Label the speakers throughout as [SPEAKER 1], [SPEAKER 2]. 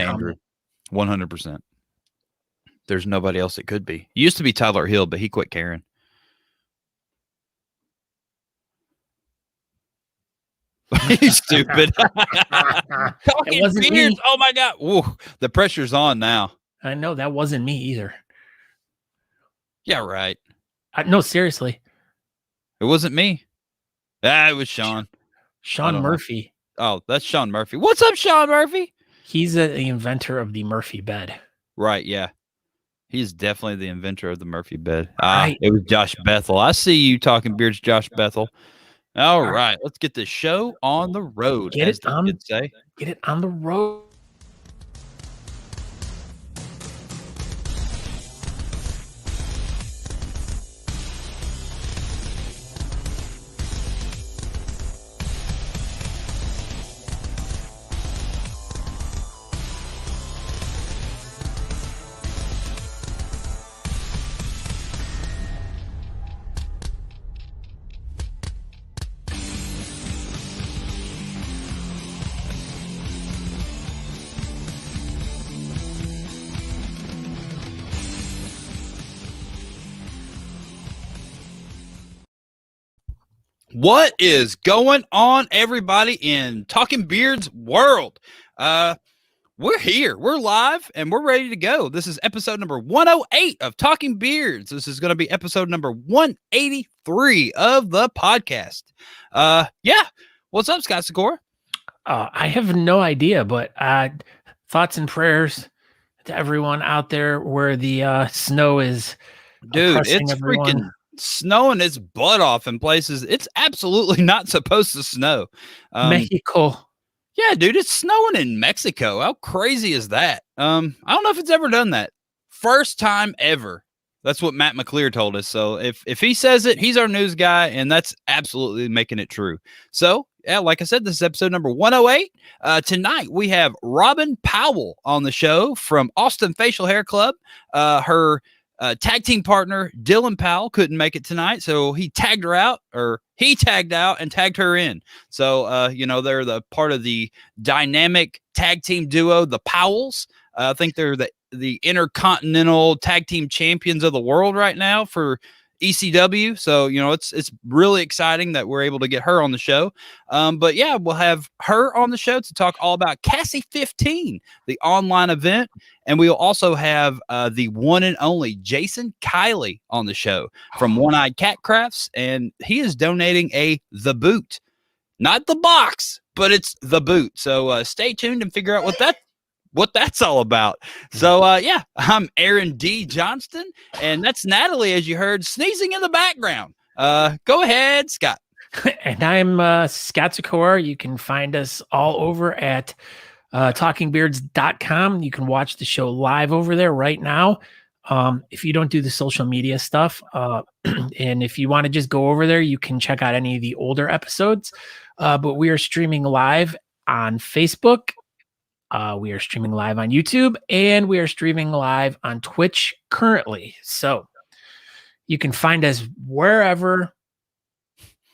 [SPEAKER 1] Andrew. 100%. There's nobody else it could be. It used to be Tyler Hill, but he quit caring. He's stupid. Talking beards. Me. Oh my God. Whoa, the pressure's on now.
[SPEAKER 2] I know that wasn't me either.
[SPEAKER 1] Yeah, right.
[SPEAKER 2] No, seriously.
[SPEAKER 1] It wasn't me. It was Sean.
[SPEAKER 2] Sean Murphy.
[SPEAKER 1] Oh, that's Sean Murphy. What's up, Sean Murphy?
[SPEAKER 2] He's the inventor of the Murphy bed.
[SPEAKER 1] Right, yeah. He's definitely the inventor of the Murphy bed.
[SPEAKER 2] Right.
[SPEAKER 1] It was Josh Bethel. I see you talking beards, Josh Bethel. All right, let's get the show on the road.
[SPEAKER 2] Get it on the road.
[SPEAKER 1] What is going on, everybody, in Talking Beards world? We're here. We're live, and we're ready to go. This is episode number 108 of Talking Beards. This is going to be episode number 183 of the podcast. Yeah. What's up, Scott Sykora?
[SPEAKER 2] I have no idea, but thoughts and prayers to everyone out there where the snow is.
[SPEAKER 1] Dude, it's freaking snowing its butt off in places it's absolutely not supposed to snow.
[SPEAKER 2] Mexico.
[SPEAKER 1] Yeah, dude, it's snowing in Mexico. How crazy is that? I don't know if it's ever done that. First time ever. That's what Matt McLear told us. So if he says it, he's our news guy, and that's absolutely making it true. So, yeah, like I said, this is episode number 108. Tonight, we have Robyn Powell on the show from Austin Facial Hair Club. Her tag team partner, Dylan Powell, couldn't make it tonight, so he tagged out and tagged her in. So, they're the part of the dynamic tag team duo, the Powells. I think they're the Intercontinental Tag Team Champions of the world right now for ECW. So, it's really exciting that we're able to get her on the show. But yeah, we'll have her on the show to talk all about CASI 15, the online event. And we'll also have the one and only Jason Kiley on the show from One Eyed Cat Crafts. And he is donating the boot, not the box, but it's the boot. So stay tuned and figure out what that's all about. So, yeah, I'm Aaron D. Johnston, and that's Natalie, as you heard, sneezing in the background. Go ahead, Scott.
[SPEAKER 2] And I'm Scott Sykora. You can find us all over at talkingbeards.com. You can watch the show live over there right now. If you don't do the social media stuff, and if you want to just go over there, you can check out any of the older episodes. But we are streaming live on Facebook. We are streaming live on YouTube, and we are streaming live on Twitch currently. So you can find us wherever,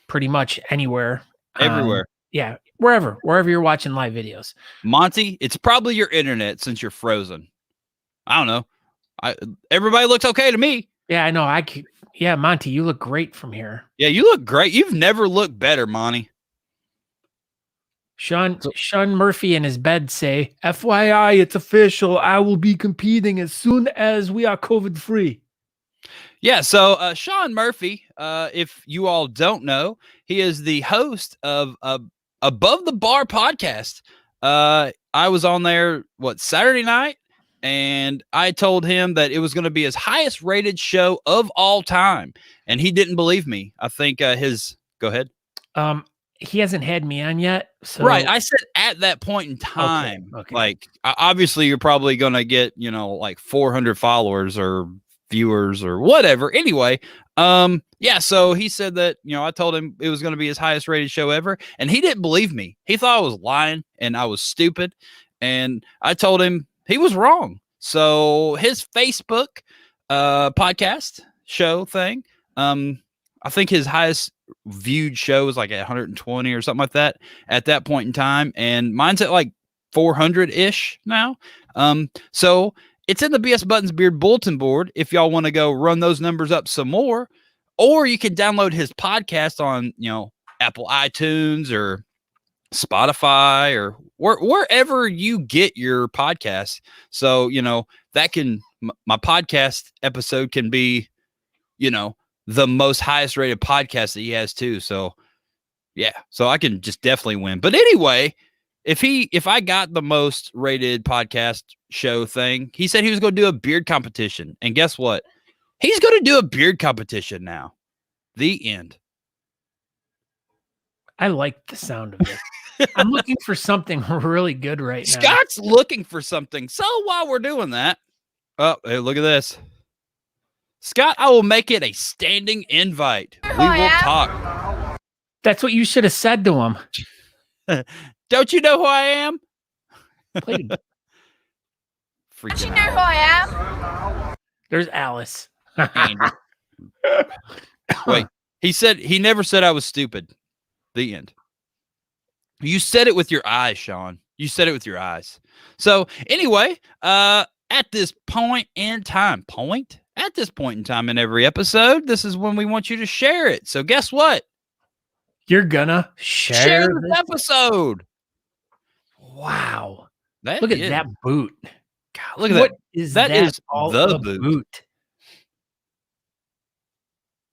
[SPEAKER 2] pretty much anywhere.
[SPEAKER 1] Everywhere.
[SPEAKER 2] Yeah, wherever you're watching live videos.
[SPEAKER 1] Monty, it's probably your internet since you're frozen. I don't know. Everybody looks okay to me.
[SPEAKER 2] Yeah, I know. Yeah, Monty, you look great from here.
[SPEAKER 1] Yeah, you look great. You've never looked better, Monty.
[SPEAKER 2] Sean Murphy in his bed say, FYI, it's official. I will be competing as soon as we are COVID free.
[SPEAKER 1] Yeah, so Sean Murphy, if you all don't know, he is the host of Above the Bar podcast. I was on there, Saturday night, and I told him that it was going to be his highest rated show of all time, and he didn't believe me. I think go ahead.
[SPEAKER 2] He hasn't had me on yet. So.
[SPEAKER 1] Right. I said at that point in time,
[SPEAKER 2] okay.
[SPEAKER 1] Like, obviously you're probably going to get, 400 followers or viewers or whatever. Anyway, yeah, so he said that, I told him it was going to be his highest rated show ever, and he didn't believe me. He thought I was lying and I was stupid, and I told him he was wrong. So his Facebook podcast show thing, I think his highest viewed show was like at 120 or something like that at that point in time, and mine's at like 400-ish now. So it's in the BS Buttons Beard bulletin board if y'all want to go run those numbers up some more, or you can download his podcast on, Apple iTunes or Spotify or wherever you get your podcasts. So, that can, my podcast episode can be, the most highest rated podcast that he has too. So yeah, so I can just definitely win. But anyway, if I got the most rated podcast show thing, he said he was going to do a beard competition. And guess what? He's going to do a beard competition now. The end.
[SPEAKER 2] I like the sound of it. I'm looking for something really good right now.
[SPEAKER 1] Scott's looking for something. So while we're doing that, oh, hey, look at this. Scott, I will make it a standing invite. We will talk.
[SPEAKER 2] That's what you should have said to him.
[SPEAKER 1] Don't you know who I am?
[SPEAKER 2] Don't you know
[SPEAKER 1] Freaking
[SPEAKER 3] who I am?
[SPEAKER 2] There's Alice.
[SPEAKER 1] Wait, he never said I was stupid. The end. You said it with your eyes, Sean. You said it with your eyes. So anyway, at this point in time in every episode, this is when we want you to share it. So guess what?
[SPEAKER 2] You're gonna share
[SPEAKER 1] this episode.
[SPEAKER 2] Wow.
[SPEAKER 1] Look
[SPEAKER 2] at that boot.
[SPEAKER 1] God, look at that. That is all the boot.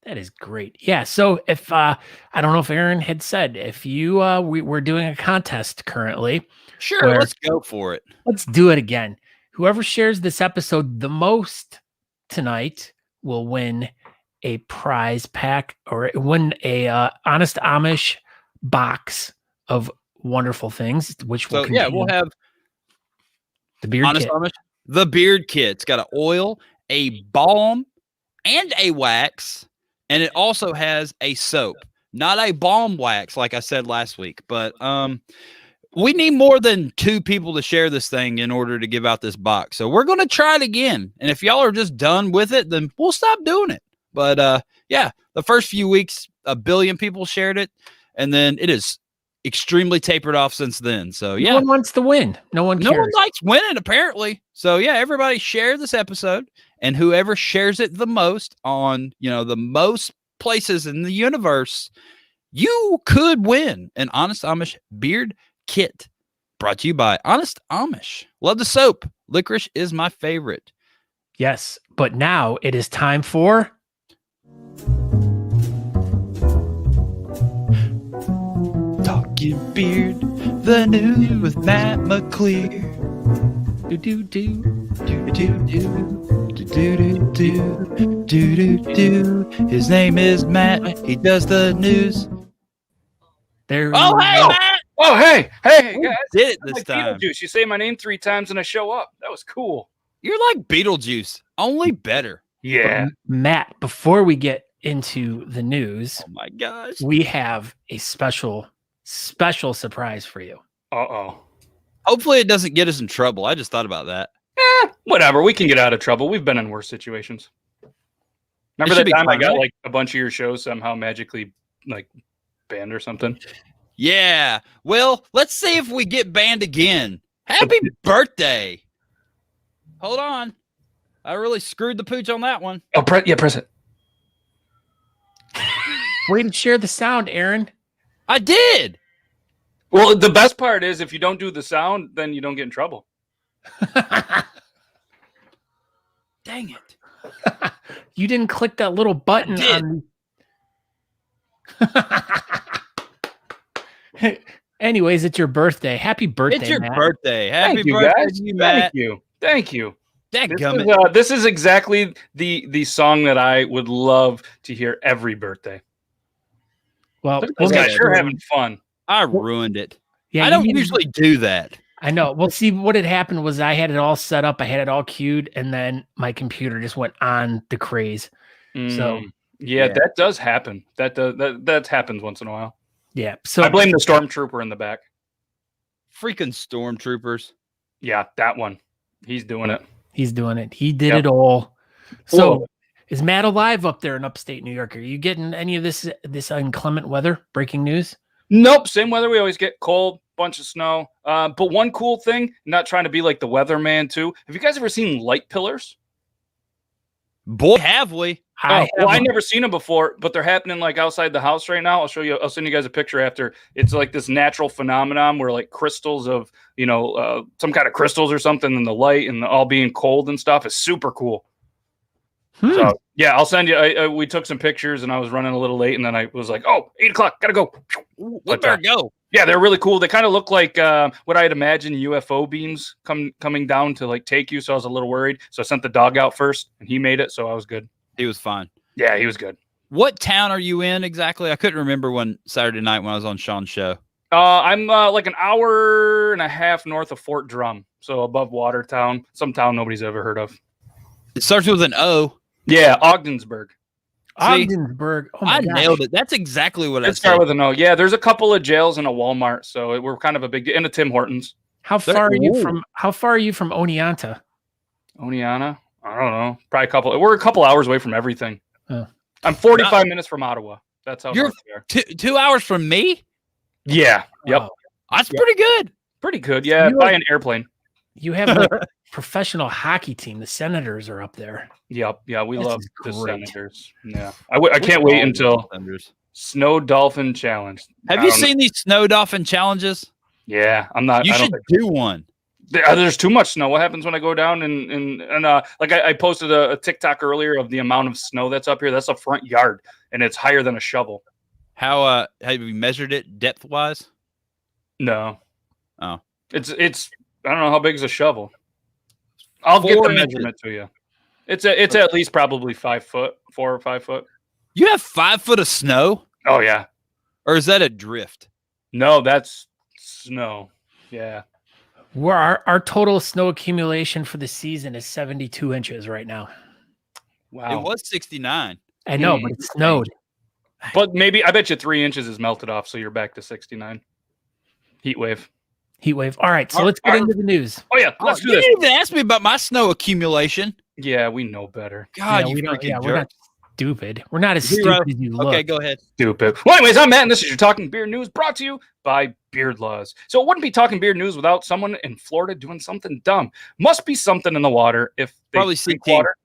[SPEAKER 2] That is great. Yeah. So if I don't know if Aaron had said, if you we're doing a contest currently.
[SPEAKER 1] Sure, let's go for it.
[SPEAKER 2] Let's do it again. Whoever shares this episode the most tonight will win a prize pack or win a Honest Amish box of wonderful things, which will
[SPEAKER 1] we'll have
[SPEAKER 2] the beard
[SPEAKER 1] Honest
[SPEAKER 2] kit.
[SPEAKER 1] Amish, the beard kit. It's got an oil, a balm, and a wax. And it also has a soap, not a balm wax, like I said last week. But we need more than 2 people to share this thing in order to give out this box. So we're going to try it again. And if y'all are just done with it, then we'll stop doing it. But yeah, the first few weeks, 1 billion people shared it. And then it is extremely tapered off since then. So yeah.
[SPEAKER 2] No one wants to win. No one
[SPEAKER 1] likes winning, apparently. So yeah, everybody share this episode. And whoever shares it the most on, the most places in the universe, you could win an Honest Amish beard kit brought to you by Honest Amish. Love the soap. Licorice is my favorite.
[SPEAKER 2] Yes, but now it is time for
[SPEAKER 1] Talking Beard, the news with Matt McLear. His name is Matt. He does the news.
[SPEAKER 2] There.
[SPEAKER 1] Oh, hey, Matt.
[SPEAKER 4] Oh, hey, guys.
[SPEAKER 1] Did it this time.
[SPEAKER 4] Beetlejuice. You say my name 3 times and I show up. That was cool.
[SPEAKER 1] You're like Beetlejuice, only better.
[SPEAKER 4] Yeah.
[SPEAKER 2] Matt, before we get into the news,
[SPEAKER 1] oh my gosh,
[SPEAKER 2] we have a special surprise for you.
[SPEAKER 4] Uh-oh.
[SPEAKER 1] Hopefully it doesn't get us in trouble. I just thought about that.
[SPEAKER 4] Whatever. We can get out of trouble. We've been in worse situations. Remember that time I got like a bunch of your shows somehow magically like banned or something?
[SPEAKER 1] Yeah. Well, let's see if we get banned again. Happy birthday. Hold on. I really screwed the pooch on that one.
[SPEAKER 4] Oh, press it.
[SPEAKER 2] Way to share the sound, Aaron.
[SPEAKER 1] I did.
[SPEAKER 4] Well, the best part is if you don't do the sound, then you don't get in trouble.
[SPEAKER 1] Dang it.
[SPEAKER 2] You didn't click that little button on. Anyways, it's your birthday. Happy birthday,
[SPEAKER 1] It's your
[SPEAKER 2] Matt.
[SPEAKER 1] birthday. Happy
[SPEAKER 4] Thank you,
[SPEAKER 1] birthday
[SPEAKER 4] guys.
[SPEAKER 1] to you, Matt.
[SPEAKER 4] Thank you.
[SPEAKER 1] This
[SPEAKER 4] This is exactly the song that I would love to hear every birthday.
[SPEAKER 2] Well,
[SPEAKER 4] Those guys sure having fun.
[SPEAKER 1] I ruined it.
[SPEAKER 2] Yeah,
[SPEAKER 1] I don't usually do that.
[SPEAKER 2] I know. Well, see, what had happened was I had it all set up. I had it all queued, and then my computer just went on the craze. So
[SPEAKER 4] yeah, that does happen. That happens once in a while.
[SPEAKER 2] Yeah. So
[SPEAKER 4] I blame the stormtrooper in the back.
[SPEAKER 1] Freaking stormtroopers.
[SPEAKER 4] Yeah, that one. He's doing it.
[SPEAKER 2] He's doing it. He did it all. So is Matt alive up there in upstate New York? Are you getting any of this inclement weather? Breaking news?
[SPEAKER 4] Nope. Same weather we always get. Cold, bunch of snow. But one cool thing, not trying to be like the weatherman too. Have you guys ever seen light pillars?
[SPEAKER 1] Boy, have we.
[SPEAKER 4] I never seen them before, but they're happening like outside the house right now. I'll show you. I'll send you guys a picture after. It's like this natural phenomenon where like crystals of, some kind of crystals or something in the light and all being cold and stuff is super cool. So yeah, I'll send you. We took some pictures and I was running a little late and then I was like, oh, 8 o'clock, gotta go.
[SPEAKER 1] We better go.
[SPEAKER 4] Yeah, they're really cool. They kind of look like what I'd imagine UFO beams coming down to like take you. So I was a little worried. So I sent the dog out first and he made it. So I was good.
[SPEAKER 1] He was fine.
[SPEAKER 4] Yeah, he was good.
[SPEAKER 1] What town are you in exactly? I couldn't remember when Saturday night when I was on Sean's show.
[SPEAKER 4] I'm like an hour and a half north of Fort Drum. So above Watertown, some town nobody's ever heard of.
[SPEAKER 1] It starts with an O.
[SPEAKER 4] Yeah, Ogdensburg.
[SPEAKER 2] Ogdensburg. Oh my
[SPEAKER 1] I
[SPEAKER 2] gosh.
[SPEAKER 1] nailed it. That's exactly what I said.
[SPEAKER 4] Start with an O. Yeah, there's a couple of jails and a Walmart, so we're kind of a big, and a Tim Hortons.
[SPEAKER 2] How far are you from Oneonta?
[SPEAKER 4] Oneonta? I don't know. Probably we're a couple hours away from everything.
[SPEAKER 2] Oh.
[SPEAKER 4] I'm 45 minutes from Ottawa. That's how
[SPEAKER 1] you're 2 hours from me.
[SPEAKER 4] Yeah. Yep.
[SPEAKER 2] Wow.
[SPEAKER 1] That's pretty good.
[SPEAKER 4] Pretty good. Yeah. By an airplane.
[SPEAKER 2] You have like a professional hockey team. The Senators are up there.
[SPEAKER 4] Yep. Yeah. We love the
[SPEAKER 2] great.
[SPEAKER 4] Senators. Yeah. I can't wait until Snow Dolphin Challenge.
[SPEAKER 1] Have you seen these Snow Dolphin challenges?
[SPEAKER 4] Yeah. I'm not.
[SPEAKER 1] You should do one.
[SPEAKER 4] There's too much snow. What happens when I go down and like I posted a TikTok earlier of the amount of snow that's up here. That's a front yard and it's higher than a shovel.
[SPEAKER 1] How have you measured it depth wise?
[SPEAKER 4] No.
[SPEAKER 1] Oh.
[SPEAKER 4] It's I don't know how big is a shovel. I'll get the measurement to you. It's at least probably 5 foot, 4 or 5 foot.
[SPEAKER 1] You have 5 foot of snow?
[SPEAKER 4] Oh yeah.
[SPEAKER 1] Or is that a drift?
[SPEAKER 4] No, that's snow. Yeah.
[SPEAKER 2] Where our total snow accumulation for the season is 72 inches right now.
[SPEAKER 4] Wow.
[SPEAKER 1] It was 69.
[SPEAKER 2] I know, but it snowed.
[SPEAKER 4] But maybe I bet you 3 inches is melted off, so you're back to 69. Heat wave.
[SPEAKER 2] All right, so let's get into the news.
[SPEAKER 4] Oh yeah, let's do
[SPEAKER 1] you
[SPEAKER 4] this.
[SPEAKER 1] didn't even ask me about my snow accumulation.
[SPEAKER 4] Yeah, we know better.
[SPEAKER 1] God,
[SPEAKER 2] Yeah,
[SPEAKER 1] you freaking jerk.
[SPEAKER 2] we're not stupid. We're not as
[SPEAKER 1] Zero.
[SPEAKER 2] stupid as you look.
[SPEAKER 1] Okay, go ahead.
[SPEAKER 4] Stupid. Well, anyways, I'm Matt, and this is your Talking Beard News brought to you by Beard Laws. So it wouldn't be Talking Beard News without someone in Florida doing something dumb. Must be something in the water if they
[SPEAKER 1] Probably
[SPEAKER 4] drink
[SPEAKER 1] CT.
[SPEAKER 4] water.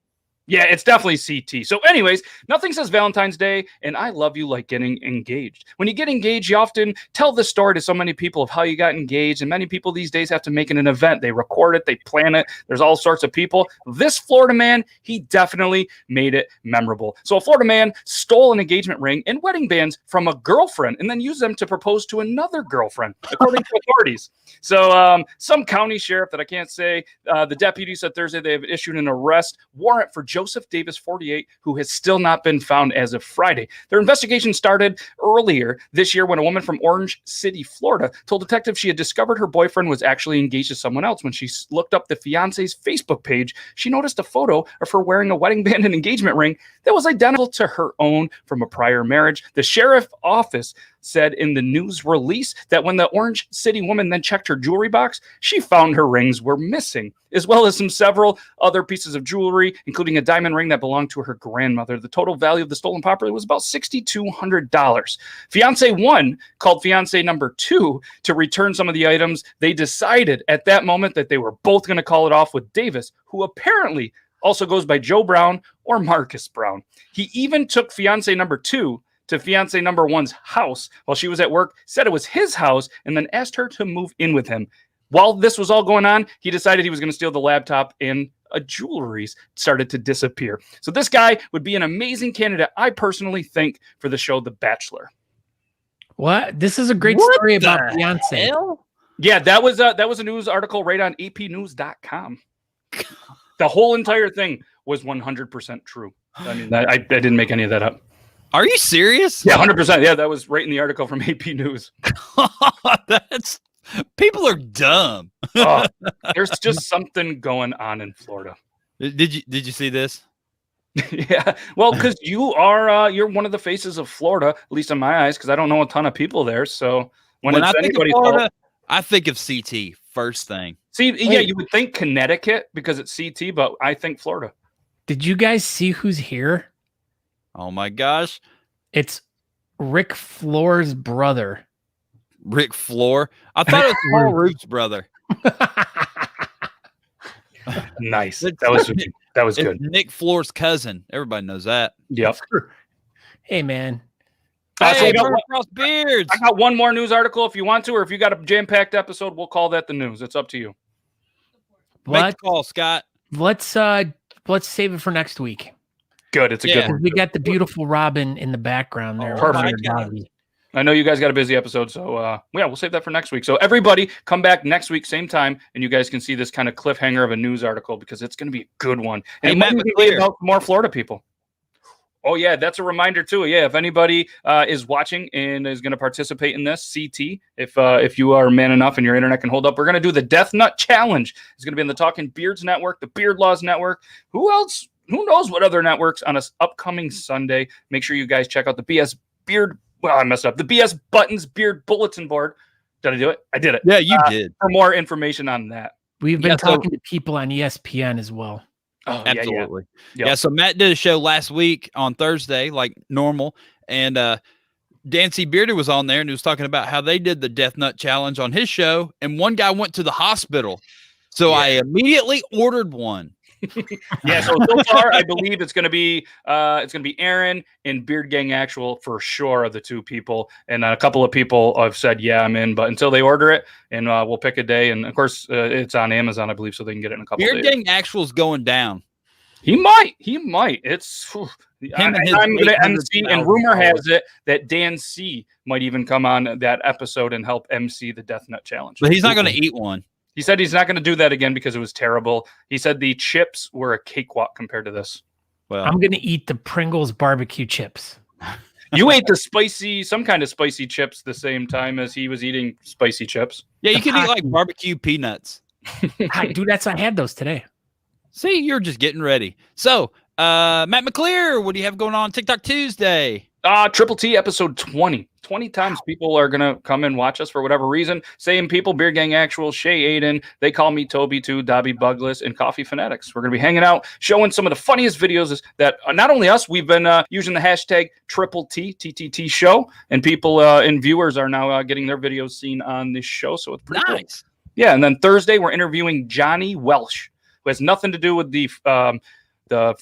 [SPEAKER 4] Yeah, it's definitely CT. So anyways, nothing says Valentine's Day and I love you like getting engaged. When you get engaged, you often tell the story to so many people of how you got engaged. And many people these days have to make it an event. They record it, they plan it. There's all sorts of people. This Florida man, he definitely made it memorable. So a Florida man stole an engagement ring and wedding bands from a girlfriend and then used them to propose to another girlfriend, according to authorities. So some county sheriff that I can't say, the deputy said Thursday they have issued an arrest warrant for Joseph Davis, 48, who has still not been found as of Friday. Their investigation started earlier this year when a woman from Orange City, Florida, told detectives she had discovered her boyfriend was actually engaged to someone else. When she looked up the fiance's Facebook page, she noticed a photo of her wearing a wedding band and engagement ring that was identical to her own from a prior marriage. The sheriff office said in the news release that when the Orange City woman then checked her jewelry box, she found her rings were missing, as well as several other pieces of jewelry, including a diamond ring that belonged to her grandmother. The total value of the stolen property was about $6,200. Fiance 1 called fiance number 2 to return some of the items. They decided at that moment that they were both going to call it off with Davis, who apparently also goes by Joe Brown or Marcus Brown. He even took fiance number 2 to fiance number 1's house while she was at work, said it was his house, and then asked her to move in with him. While this was all going on, he decided he was going to steal the laptop and jewelry started to disappear. So this guy would be an amazing candidate, I personally think, for the show The Bachelor.
[SPEAKER 2] What? This is a great story about Beyonce.
[SPEAKER 1] Hell?
[SPEAKER 4] Yeah, that was a news article right on apnews.com. The whole entire thing was 100% true. I mean, I didn't make any of that up.
[SPEAKER 1] Are you serious?
[SPEAKER 4] Yeah, 100%. Yeah, that was right in the article from AP News.
[SPEAKER 1] That's people are dumb.
[SPEAKER 4] There's just something going on in Florida.
[SPEAKER 1] Did you see this?
[SPEAKER 4] Yeah, well, because you're one of the faces of Florida, at least in my eyes, because I don't know a ton of people there. So when it's
[SPEAKER 1] I think of
[SPEAKER 4] anybody's
[SPEAKER 1] Florida,
[SPEAKER 4] fault,
[SPEAKER 1] I think of CT first thing.
[SPEAKER 4] see, yeah, you would think Connecticut because it's CT, but I think Florida.
[SPEAKER 2] Did you guys see who's here?
[SPEAKER 1] Oh my gosh.
[SPEAKER 2] It's Rick Floor's brother.
[SPEAKER 1] Rick Floor. I thought it was Paul Root's brother.
[SPEAKER 4] Nice.
[SPEAKER 1] It's-
[SPEAKER 4] That was
[SPEAKER 1] It's
[SPEAKER 4] good.
[SPEAKER 1] Nick Floor's cousin. Everybody knows that.
[SPEAKER 4] Yep.
[SPEAKER 2] Hey, man.
[SPEAKER 4] So
[SPEAKER 1] Hey,
[SPEAKER 4] I got
[SPEAKER 1] Burn
[SPEAKER 4] one-
[SPEAKER 1] Across Beards.
[SPEAKER 4] I got one more news article if you want to, or if you got a jam-packed episode, we'll call that the news. It's up to you.
[SPEAKER 1] Make
[SPEAKER 2] What?
[SPEAKER 1] the call, Scott.
[SPEAKER 2] Let's save it for next week.
[SPEAKER 4] Good. It's a
[SPEAKER 1] Yeah.
[SPEAKER 4] good one.
[SPEAKER 2] We got the beautiful Robin in the background there.
[SPEAKER 1] Oh,
[SPEAKER 4] my
[SPEAKER 2] with her
[SPEAKER 1] God.
[SPEAKER 2] doggy.
[SPEAKER 4] I know you guys got a busy episode, so yeah, we'll save that for next week. So everybody come back next week, same time, and you guys can see this kind of cliffhanger of a news article because it's going to be a good one. And
[SPEAKER 1] Hey,
[SPEAKER 4] it might
[SPEAKER 1] Matt
[SPEAKER 4] be
[SPEAKER 1] McLear.
[SPEAKER 4] about more Florida people. Oh, yeah, that's a reminder, too. Yeah, if anybody is watching and is going to participate in this, CT, if you are man enough and your internet can hold up, we're going to do the Death Nut Challenge. It's going to be in the Talking Beards Network, the Beard Laws Network. Who else? Who knows what other networks on this upcoming Sunday? Make sure you guys check out the BS Beard. Well, I messed up. The BS Buttons Beard Bulletin Board. Did I do it? I did it.
[SPEAKER 1] Yeah, you did.
[SPEAKER 4] For more information on that.
[SPEAKER 2] We've been
[SPEAKER 1] Yeah, so-
[SPEAKER 2] talking to people on ESPN as well.
[SPEAKER 4] Oh,
[SPEAKER 1] Absolutely.
[SPEAKER 4] Yep.
[SPEAKER 1] Yeah, so Matt did a show last week on Thursday, like normal, and Dan C. Bearder was on there and he was talking about how they did the Death Nut Challenge on his show, and one guy went to the hospital. So I immediately ordered one.
[SPEAKER 4] Yeah. So far, I believe it's going to be Aaron and Beard Gang Actual for sure are the two people, and a couple of people have said, yeah, I'm in, but until they order it, and we'll pick a day, and of course it's on Amazon, I believe, so they can get it in a couple
[SPEAKER 1] Beard
[SPEAKER 4] of days.
[SPEAKER 1] Gang Actual's going down.
[SPEAKER 4] He might. It's
[SPEAKER 1] and his
[SPEAKER 4] I'm going to MC, and rumor
[SPEAKER 1] $800,000
[SPEAKER 4] has it that Dan C might even come on that episode and help MC the Death Nut Challenge.
[SPEAKER 1] But he's not going to eat one.
[SPEAKER 4] He said he's not going to do that again because it was terrible. He said the chips were a cakewalk compared to this.
[SPEAKER 1] Well,
[SPEAKER 2] I'm going to eat the Pringles barbecue chips.
[SPEAKER 4] You ate some kind of spicy chips the same time as he was eating spicy chips.
[SPEAKER 1] yeah, you
[SPEAKER 2] the
[SPEAKER 1] can eat like
[SPEAKER 2] hockey.
[SPEAKER 1] barbecue peanuts.
[SPEAKER 2] Dude, I had those today.
[SPEAKER 1] See, you're just getting ready. So, Matt McLear, what do you have going on TikTok Tuesday?
[SPEAKER 4] Triple T episode 20. 20 times people are going to come and watch us for whatever reason. Same people, Beard Gang Actual, Shay Aiden. They call me Toby too, Dobby Bugless, and Coffee Fanatics. We're going to be hanging out, showing some of the funniest videos that not only us, we've been using the hashtag Triple T, TTT show, and people and viewers are now getting their videos seen on this show. So it's pretty cool.
[SPEAKER 1] Nice.
[SPEAKER 4] Yeah, and then Thursday, we're interviewing Johnny Welsh, who has nothing to do with the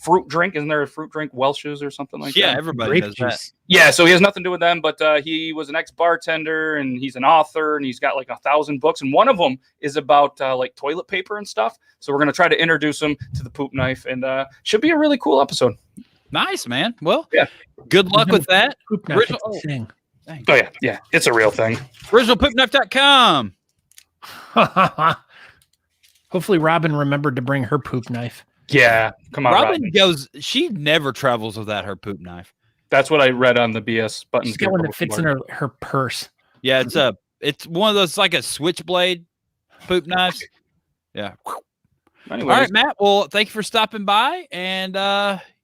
[SPEAKER 4] fruit drink. Isn't there a fruit drink, Welsh's or something like
[SPEAKER 1] Yeah,
[SPEAKER 4] that?
[SPEAKER 1] everybody
[SPEAKER 2] Grape
[SPEAKER 1] does that.
[SPEAKER 2] juice.
[SPEAKER 4] Yeah, so he has nothing to do with them, but he was an ex-bartender, and he's an author, and he's got like 1,000 books, and one of them is about like toilet paper and stuff. So we're going to try to introduce him to the poop knife, and should be a really cool episode.
[SPEAKER 1] Nice, man. Well,
[SPEAKER 4] Yeah.
[SPEAKER 1] good luck with that.
[SPEAKER 2] Poop knife,
[SPEAKER 1] Original-
[SPEAKER 2] it's a thing.
[SPEAKER 4] Oh, yeah, it's a real thing.
[SPEAKER 1] OriginalPoopKnife.com.
[SPEAKER 2] Hopefully Robin remembered to bring her poop knife.
[SPEAKER 4] Yeah, come on,
[SPEAKER 1] Robin
[SPEAKER 4] Rodney.
[SPEAKER 1] goes, she never travels without her poop knife.
[SPEAKER 4] That's what I read on the BS buttons.
[SPEAKER 2] She's got one that fits in her purse.
[SPEAKER 1] Yeah, it's one of those like a switchblade poop knives. Yeah.
[SPEAKER 4] Anyways,
[SPEAKER 1] All right, Matt. Well, thank you for stopping by, and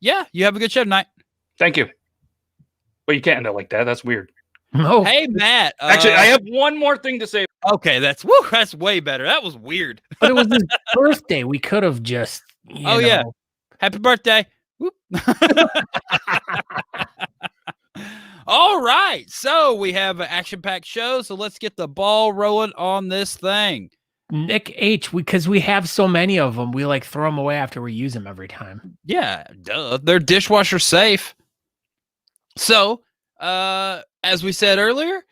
[SPEAKER 1] yeah, you have a good show tonight.
[SPEAKER 4] thank you. Well, you can't end it like that. That's weird.
[SPEAKER 2] No.
[SPEAKER 1] Hey, Matt.
[SPEAKER 4] Actually, I have one more thing to say.
[SPEAKER 1] Okay, that's way better. That was weird.
[SPEAKER 2] But it was his birthday. We could have just.
[SPEAKER 1] Oh, yeah. Happy birthday. Whoop. All right. So we have an action-packed show. So let's get the ball rolling on this thing.
[SPEAKER 2] Nick H, because we have so many of them, we like throw them away after we use them every time.
[SPEAKER 1] Yeah, duh. They're dishwasher safe. So, as we said earlier,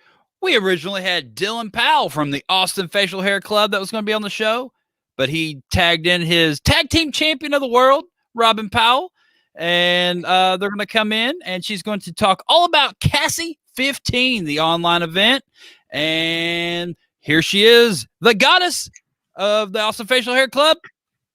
[SPEAKER 1] we originally had Dylan Powell from the Austin Facial Hair Club that was going to be on the show, but he tagged in his tag team champion of the world, Robyn Powell, and they're going to come in, and she's going to talk all about CASI 15, the online event, and here she is, the goddess of the Austin Facial Hair Club,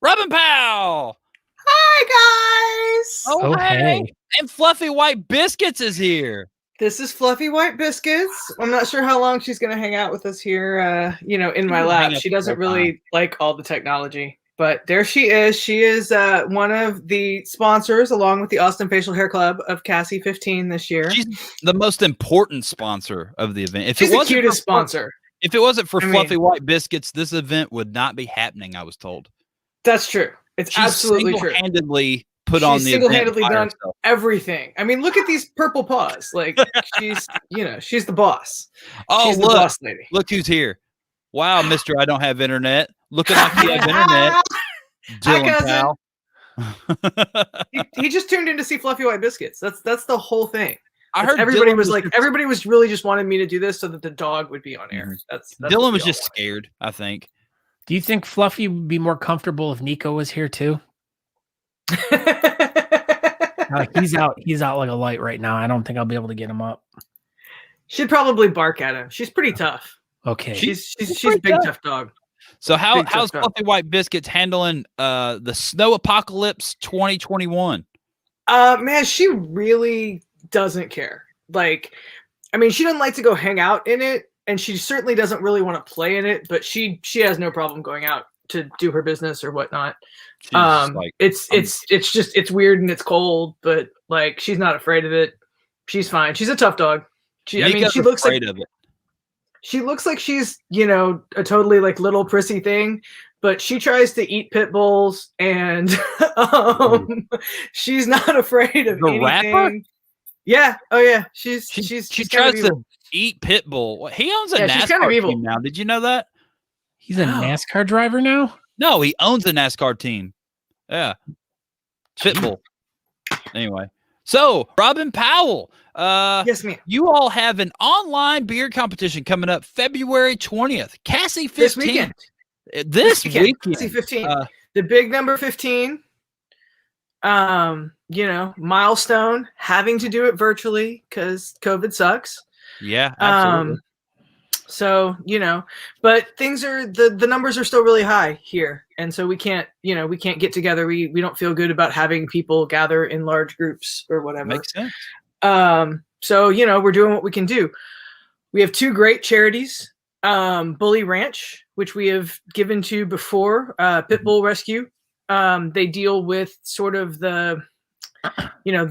[SPEAKER 1] Robyn Powell.
[SPEAKER 3] Hi, guys.
[SPEAKER 2] Oh, hey.
[SPEAKER 1] And Fluffy White Biscuits is here.
[SPEAKER 3] This is Fluffy White Biscuits. I'm not sure how long she's going to hang out with us here, in my
[SPEAKER 1] Hang
[SPEAKER 3] lap.
[SPEAKER 1] out
[SPEAKER 3] She
[SPEAKER 1] the
[SPEAKER 3] doesn't
[SPEAKER 1] whole
[SPEAKER 3] really like all the technology. But there she is. She is one of the sponsors, along with the Austin Facial Hair Club, of CASI 15 this year.
[SPEAKER 1] She's the most important sponsor of the event. If
[SPEAKER 3] She's
[SPEAKER 1] it
[SPEAKER 3] the
[SPEAKER 1] wasn't
[SPEAKER 3] cutest
[SPEAKER 1] for
[SPEAKER 3] sponsor.
[SPEAKER 1] If it wasn't for
[SPEAKER 3] I mean-
[SPEAKER 1] Fluffy White Biscuits, this event would not be happening, I was told.
[SPEAKER 3] That's true. It's
[SPEAKER 1] She's
[SPEAKER 3] absolutely true.
[SPEAKER 1] single-handedly put on the event
[SPEAKER 3] single-handedly
[SPEAKER 1] by
[SPEAKER 3] done
[SPEAKER 1] herself.
[SPEAKER 3] everything. I mean, look at these purple paws. Like she's the boss.
[SPEAKER 1] Oh,
[SPEAKER 3] She's the
[SPEAKER 1] look,
[SPEAKER 3] boss lady.
[SPEAKER 1] look who's here. Wow, Mr. I don't have internet. Looking like you have internet.
[SPEAKER 3] Hi,
[SPEAKER 1] Dylan
[SPEAKER 3] cousin.
[SPEAKER 1] Powell.
[SPEAKER 3] He just tuned in to see Fluffy White Biscuits. That's the whole thing.
[SPEAKER 1] I heard
[SPEAKER 3] everybody
[SPEAKER 1] Dylan
[SPEAKER 3] was like,
[SPEAKER 1] just,
[SPEAKER 3] everybody was really just wanted me to do this so that the dog would be on air. That's
[SPEAKER 1] Dylan
[SPEAKER 3] what
[SPEAKER 1] was
[SPEAKER 3] we all
[SPEAKER 1] just scared, I think.
[SPEAKER 2] Do you think Fluffy would be more comfortable if Nico was here too?
[SPEAKER 3] wanted.
[SPEAKER 2] He's out like a light right now. I don't think I'll be able to get him up.
[SPEAKER 3] She'd probably bark at him. She's pretty tough.
[SPEAKER 2] Okay.
[SPEAKER 3] She's a big tough dog.
[SPEAKER 1] So how's
[SPEAKER 3] Big tough dog.
[SPEAKER 1] Fluffy White Biscuits handling the snow apocalypse 2021?
[SPEAKER 3] Man, she really doesn't care. Like, I mean, she doesn't like to go hang out in it, and she certainly doesn't really want to play in it, but she has no problem going out to do her business or whatnot.
[SPEAKER 1] She's like,
[SPEAKER 3] It's weird and it's cold, but like she's not afraid of it. She's fine. She's a tough dog. She looks
[SPEAKER 1] afraid
[SPEAKER 3] like
[SPEAKER 1] of it.
[SPEAKER 3] she looks like she's, a totally like little prissy thing, but she tries to eat pit bulls and she's not afraid of
[SPEAKER 1] The
[SPEAKER 3] anything.
[SPEAKER 1] rapper?
[SPEAKER 3] Yeah. Oh yeah. She
[SPEAKER 1] She
[SPEAKER 3] kind of
[SPEAKER 1] tries to
[SPEAKER 3] evil.
[SPEAKER 1] eat pit bull. He owns a
[SPEAKER 3] Yeah, she's kind of
[SPEAKER 1] NASCAR
[SPEAKER 3] evil.
[SPEAKER 1] team now. Did you know that?
[SPEAKER 2] He's a
[SPEAKER 3] Oh.
[SPEAKER 2] NASCAR driver now?
[SPEAKER 1] No, he owns a NASCAR team. Yeah. Pitbull. Anyway. So, Robyn Powell,
[SPEAKER 3] Yes, ma'am.
[SPEAKER 1] you all have an online beard competition coming up February 20th. CASI 15.
[SPEAKER 3] This weekend.
[SPEAKER 1] This weekend.
[SPEAKER 3] CASI 15.
[SPEAKER 1] Uh,
[SPEAKER 3] The big number 15. Milestone, having to do it virtually because COVID sucks.
[SPEAKER 1] yeah, absolutely.
[SPEAKER 3] But things are the numbers are still really high here, and so we can't get together. We don't feel good about having people gather in large groups or whatever.
[SPEAKER 1] Makes sense.
[SPEAKER 3] So we're doing what we can do. We have two great charities, Bully Ranch, which we have given to before, Pitbull Rescue. They deal with sort of the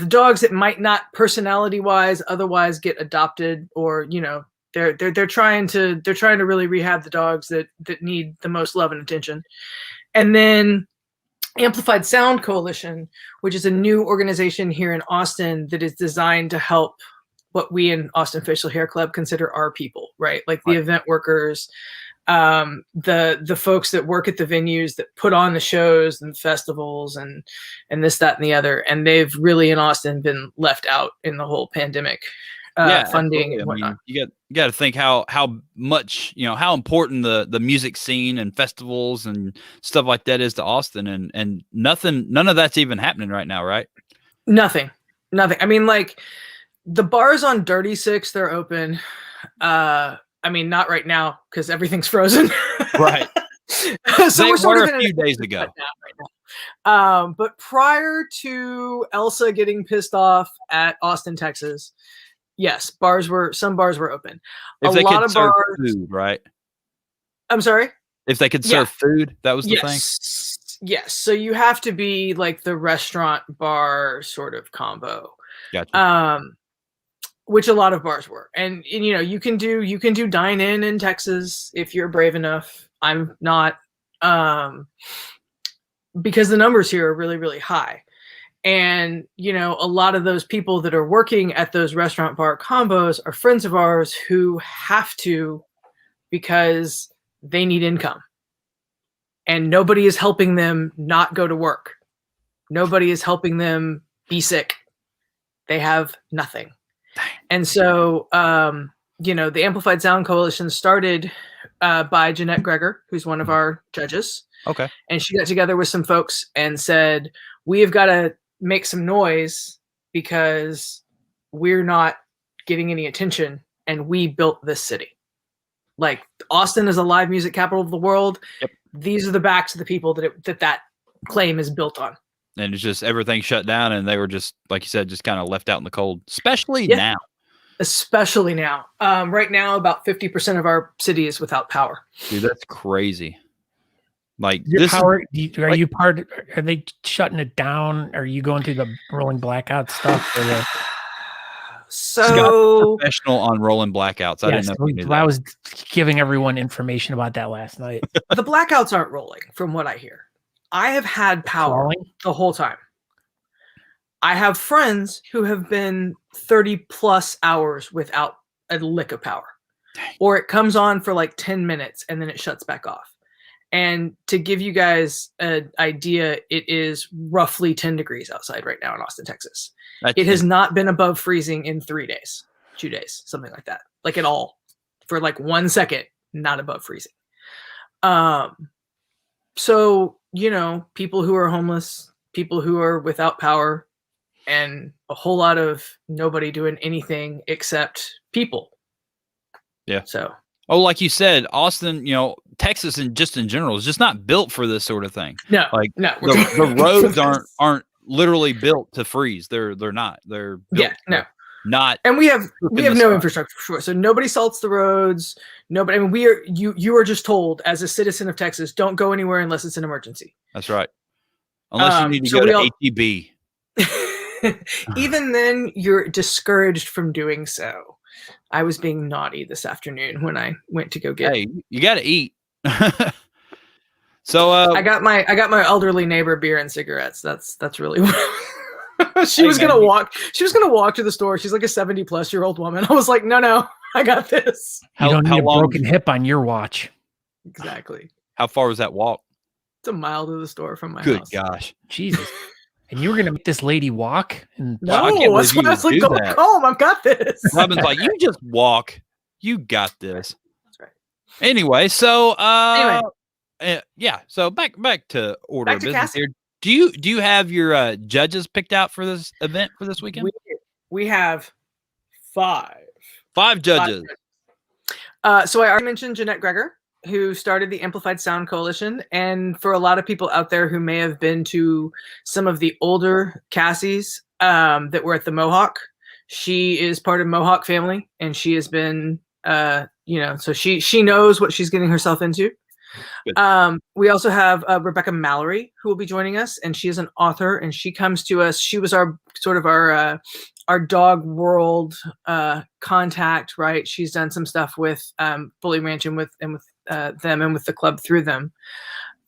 [SPEAKER 3] dogs that might not personality wise otherwise get adopted, or they're trying to really rehab the dogs that need the most love and attention. And then Amplified Sound Coalition, which is a new organization here in Austin that is designed to help what we in Austin Facial Hair Club consider our people, right? Like the event workers, the folks that work at the venues that put on the shows and festivals and this, that, and the other. And they've really in Austin been left out in the whole pandemic funding
[SPEAKER 1] absolutely.
[SPEAKER 3] and whatnot.
[SPEAKER 1] You got to think how much, how important the music scene and festivals and stuff like that is to Austin, and none of that's even happening right now, right?
[SPEAKER 3] Nothing. I mean, like the bars on Dirty Six, they're open. I mean, not right now because everything's frozen.
[SPEAKER 1] Right.
[SPEAKER 3] So
[SPEAKER 1] They
[SPEAKER 3] we're sort
[SPEAKER 1] were
[SPEAKER 3] of
[SPEAKER 1] a
[SPEAKER 3] in
[SPEAKER 1] few days ago.
[SPEAKER 3] right now. But prior to Elsa getting pissed off at Austin, Texas, yes, some bars were open.
[SPEAKER 1] If
[SPEAKER 3] a
[SPEAKER 1] they
[SPEAKER 3] lot
[SPEAKER 1] could
[SPEAKER 3] of
[SPEAKER 1] serve
[SPEAKER 3] bars.
[SPEAKER 1] food, right?
[SPEAKER 3] I'm sorry.
[SPEAKER 1] If they could serve food, that was the thing.
[SPEAKER 3] Yes. So you have to be like the restaurant bar sort of combo.
[SPEAKER 1] Gotcha.
[SPEAKER 3] Which a lot of bars were. And you can do dine in Texas if you're brave enough. I'm not, because the numbers here are really, really high. And, a lot of those people that are working at those restaurant bar combos are friends of ours who have to because they need income. And nobody is helping them not go to work. Nobody is helping them be sick. They have nothing. And so, the Amplified Sound Coalition started by Jeanette Greger, who's one of our judges.
[SPEAKER 1] Okay.
[SPEAKER 3] And she got together with some folks and said, we have got to make some noise because we're not getting any attention, and we built this city. Like Austin is a live music capital of the world.
[SPEAKER 1] Yep.
[SPEAKER 3] These are the backs of the people that claim is built on.
[SPEAKER 1] And it's just everything shut down, and they were just, like you said, just kind of left out in the cold, especially now.
[SPEAKER 3] Especially now. Right now, about 50% of our city is without power.
[SPEAKER 1] Dude, that's crazy. Like
[SPEAKER 2] Your
[SPEAKER 1] this
[SPEAKER 2] power, are they shutting it down? Are you going through the rolling blackout stuff?
[SPEAKER 3] So
[SPEAKER 1] professional on rolling blackouts. I didn't know. If you knew that.
[SPEAKER 2] I was giving everyone information about that last night.
[SPEAKER 3] the blackouts aren't rolling from what I hear. I have had power
[SPEAKER 2] Falling?
[SPEAKER 3] the whole time. I have friends who have been 30 plus hours without a lick of power, or it comes on for like 10 minutes and then it shuts back off. And to give you guys an idea, it is roughly 10 degrees outside right now in Austin, Texas. It has not been above freezing in 3 days, 2 days, something like that. Like at all. For like 1 second, not above freezing. So, you know, people who are homeless, people who are without power, and a whole lot of nobody doing anything except people.
[SPEAKER 1] Yeah.
[SPEAKER 3] So.
[SPEAKER 1] Oh, like you said, Austin, you know, Texas and just in general is just not built for this sort of thing.
[SPEAKER 3] No,
[SPEAKER 1] like
[SPEAKER 3] no,
[SPEAKER 1] the roads aren't literally built to freeze. They're not. They're built not.
[SPEAKER 3] And we have no infrastructure for sure. So nobody salts the roads. Nobody. I mean, you are just told as a citizen of Texas, don't go anywhere unless it's an emergency.
[SPEAKER 1] That's right. Unless you need to go to ATB.
[SPEAKER 3] Even then, you're discouraged from doing so. I was being naughty this afternoon when I went to go get.
[SPEAKER 1] Hey, you got to eat. So
[SPEAKER 3] I got my elderly neighbor beer and cigarettes. That's really what she was gonna walk. She was gonna walk to the store. She's like a 70-plus-year-old woman. I was like, no, I got this.
[SPEAKER 2] You don't need a broken hip on your watch.
[SPEAKER 3] Exactly.
[SPEAKER 1] How far was that walk?
[SPEAKER 3] It's a mile to the store from my house.
[SPEAKER 1] Good gosh,
[SPEAKER 2] Jesus. And you were gonna make this lady walk? And
[SPEAKER 3] no, that's why I was like, go home. I've got this.
[SPEAKER 1] Robyn's like, you just walk. You got this.
[SPEAKER 3] That's right.
[SPEAKER 1] Anyway, so yeah. So back to order of business here. Do you have your judges picked out for this event for this weekend?
[SPEAKER 3] We have five
[SPEAKER 1] judges.
[SPEAKER 3] So I already mentioned Jeanette Greger, who started the Amplified Sound Coalition. And for a lot of people out there who may have been to some of the older CASIs that were at the Mohawk, she is part of Mohawk family, and she has been, so she knows what she's getting herself into. We also have Rebecca Mallory, who will be joining us, and she is an author, and she comes to us. She was our dog world contact, right? She's done some stuff with Bully Ranch and with them and with the club through them.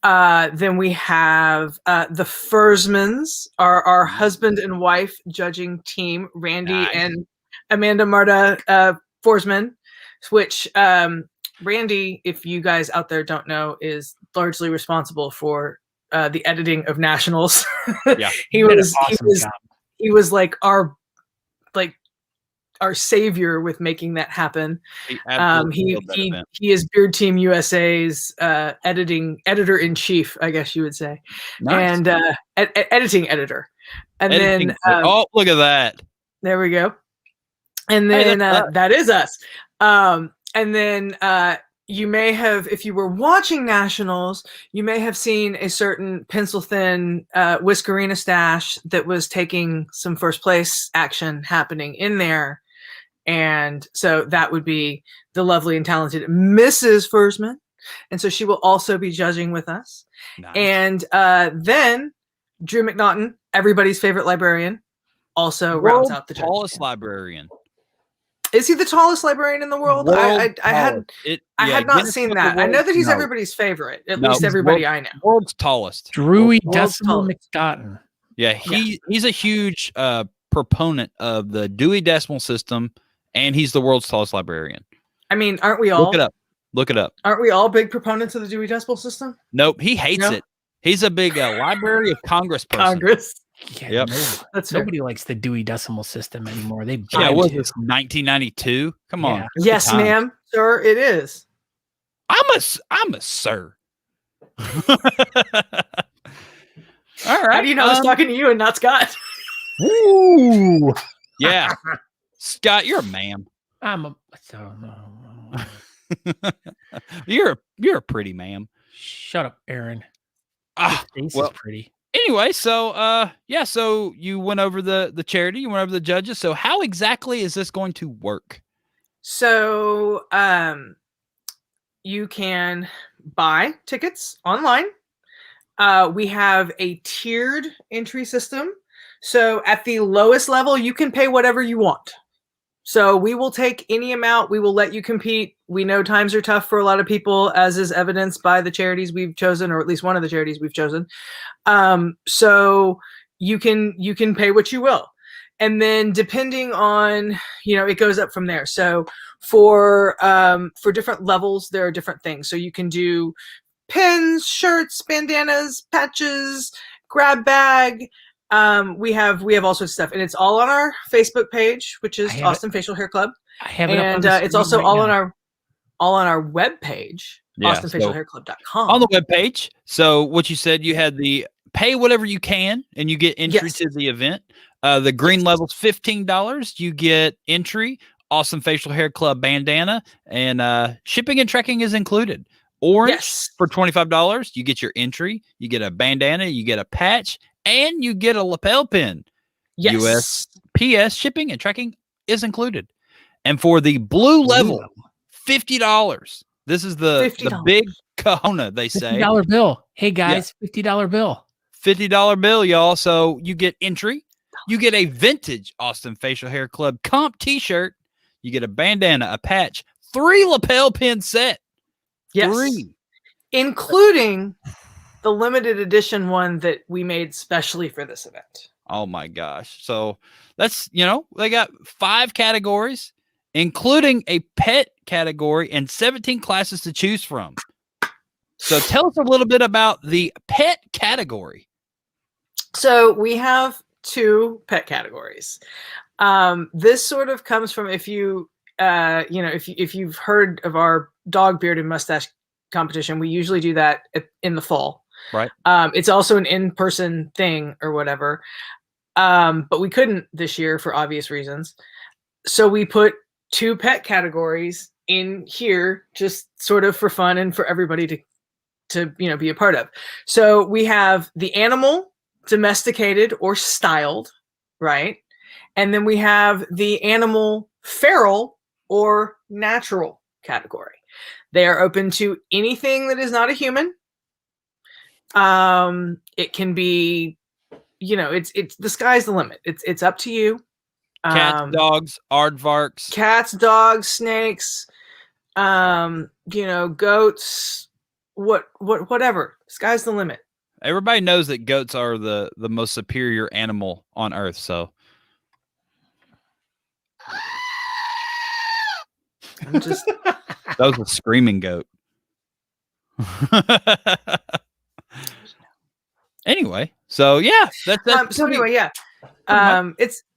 [SPEAKER 3] Then we have the Fursmans, our husband and wife judging team, Randy and Amanda Marta Forsman, which Randy, if you guys out there don't know, is largely responsible for the editing of Nationals.
[SPEAKER 1] Yeah,
[SPEAKER 3] he was like our savior with making that happen. He is Beard Team USA's editor-in-chief, I guess you would say. Nice. And editing editor. And then
[SPEAKER 1] oh, look at that.
[SPEAKER 3] There we go. And then that is us. And then you may have, if you were watching Nationals, you may have seen a certain pencil-thin Whiskerina stash that was taking some first place action happening in there. And so that would be the lovely and talented Mrs. Fursman. And so she will also be judging with us. Nice. And then Drew McNaughton, everybody's favorite librarian, also rounds out the judging.
[SPEAKER 1] Tallest librarian.
[SPEAKER 3] Is he the tallest librarian in the world? I had not seen that. I know that he's everybody's favorite. At least everybody I know.
[SPEAKER 1] World's tallest.
[SPEAKER 2] Drewy Decimal McNaughton.
[SPEAKER 1] Yeah, he's a huge proponent of the Dewey Decimal System, and he's the world's tallest librarian.
[SPEAKER 3] I mean, aren't we all?
[SPEAKER 1] Look it up.
[SPEAKER 3] Aren't we all big proponents of the Dewey Decimal System?
[SPEAKER 1] Nope, he hates it. He's a big Library of Congress person.
[SPEAKER 3] Congress.
[SPEAKER 2] Yeah, yep. Nobody likes the Dewey Decimal System anymore. What
[SPEAKER 1] was this, 1992? Come on.
[SPEAKER 3] Yes, ma'am. Sir, it is.
[SPEAKER 1] I'm a sir. All right.
[SPEAKER 3] How do you know I was talking to you and not Scott?
[SPEAKER 1] Ooh. Yeah. Scott, you're a ma'am. You're a pretty ma'am.
[SPEAKER 2] Shut up, Aaron. Face is pretty.
[SPEAKER 1] Anyway, so so you went over the charity, you went over the judges. So how exactly is this going to work?
[SPEAKER 3] So you can buy tickets online. We have a tiered entry system. So at the lowest level, you can pay whatever you want. So we will take any amount. We will let you compete. We know times are tough for a lot of people, as is evidenced by the charities we've chosen, or at least one of the charities we've chosen. So you can pay what you will. And then depending on, it goes up from there. So for different levels, there are different things. So you can do pins, shirts, bandanas, patches, grab bag. We have all sorts of stuff, and it's all on our Facebook page, which is Austin Facial Hair Club.
[SPEAKER 2] I have it,
[SPEAKER 3] and it's also all on our web page, austinfacialhairclub.com.
[SPEAKER 1] On the web page. So what you said, you had the pay whatever you can, and you get entry to the event. The green level's $15. You get entry, Awesome Facial Hair Club bandana, and shipping and trekking is included. Orange for $25. You get your entry, you get a bandana, you get a patch, and you get a lapel pin. USPS shipping and trekking is included. And for the blue level, $50. This is the big kahuna, they say.
[SPEAKER 2] $50 bill. Hey guys, $50 bill.
[SPEAKER 1] $50 bill, y'all. So you get entry. You get a vintage Austin Facial Hair Club comp t-shirt. You get a bandana, a patch, 3 lapel pin set.
[SPEAKER 3] Yes.
[SPEAKER 1] 3.
[SPEAKER 3] Including the limited edition one that we made specially for this event.
[SPEAKER 1] Oh my gosh. So that's, they got 5 categories, including a pet category and 17 classes to choose from. So tell us a little bit about the pet category.
[SPEAKER 3] So we have 2 pet categories. This sort of comes from if you've heard of our dog beard and mustache competition, we usually do that in the fall.
[SPEAKER 1] Right.
[SPEAKER 3] It's also an in-person thing or whatever. But we couldn't this year for obvious reasons. So we put 2 pet categories in here just sort of for fun and for everybody to be a part of. So we have the animal, domesticated or styled, right? And then we have the animal feral or natural category. They are open to anything that is not a human. It can be, it's the sky's the limit. It's up to you.
[SPEAKER 1] Cats, dogs, aardvarks.
[SPEAKER 3] Cats, dogs, snakes, goats, whatever. Sky's the limit.
[SPEAKER 1] Everybody knows that goats are the most superior animal on earth. So
[SPEAKER 3] I'm just
[SPEAKER 1] that was a screaming goat. Anyway, so that's
[SPEAKER 3] so anyway,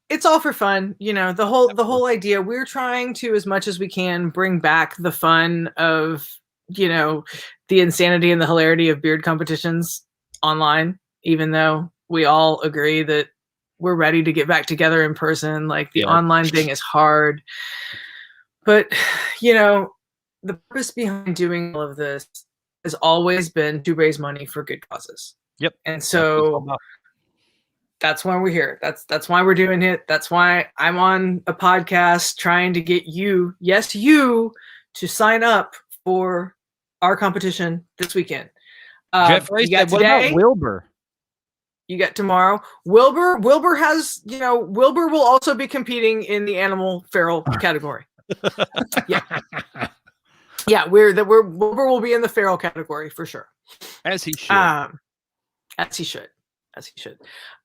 [SPEAKER 3] it's all for fun, the whole idea. We're trying to, as much as we can, bring back the fun of the insanity and the hilarity of beard competitions online, even though we all agree that we're ready to get back together in person. Like the online thing is hard, but the purpose behind doing all of this has always been to raise money for good causes.
[SPEAKER 1] Yep.
[SPEAKER 3] And so that's why we're here. That's why we're doing it. That's why I'm on a podcast trying to get you to sign up for our competition this weekend.
[SPEAKER 1] Jeffrey, what about Wilbur?
[SPEAKER 3] You got tomorrow. Wilbur has, Wilbur will also be competing in the animal feral category. Wilbur will be in the feral category for sure.
[SPEAKER 1] As he should.
[SPEAKER 3] As he should.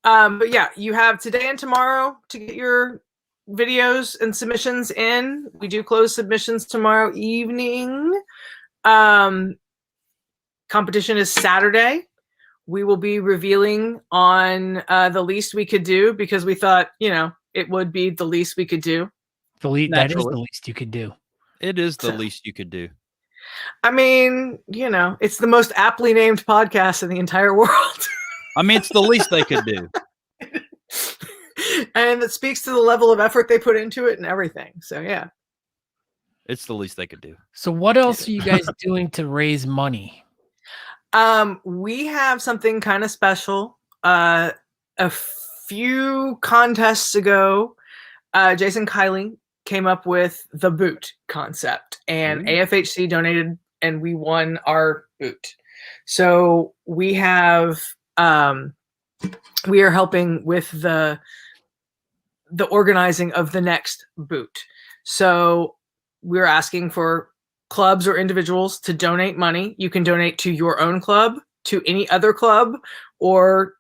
[SPEAKER 3] But yeah, you have today and tomorrow to get your videos and submissions in. We do close submissions tomorrow evening. Competition is Saturday. We will be revealing on the least we could do, because we thought, it would be the least we could do.
[SPEAKER 2] That is the least you could do.
[SPEAKER 1] It is the least you could do.
[SPEAKER 3] I mean, it's the most aptly named podcast in the entire world.
[SPEAKER 1] I mean, it's the least they could do.
[SPEAKER 3] And it speaks to the level of effort they put into it and everything. So, yeah.
[SPEAKER 1] It's the least they could do.
[SPEAKER 2] So what else are you guys doing to raise money?
[SPEAKER 3] We have something kind of special. A few contests ago, Jason Kiley came up with the boot concept, and AFHC donated, and we won our boot. So we have, we are helping with the organizing of the next boot. So we're asking for clubs or individuals to donate money. You can donate to your own club, to any other club, or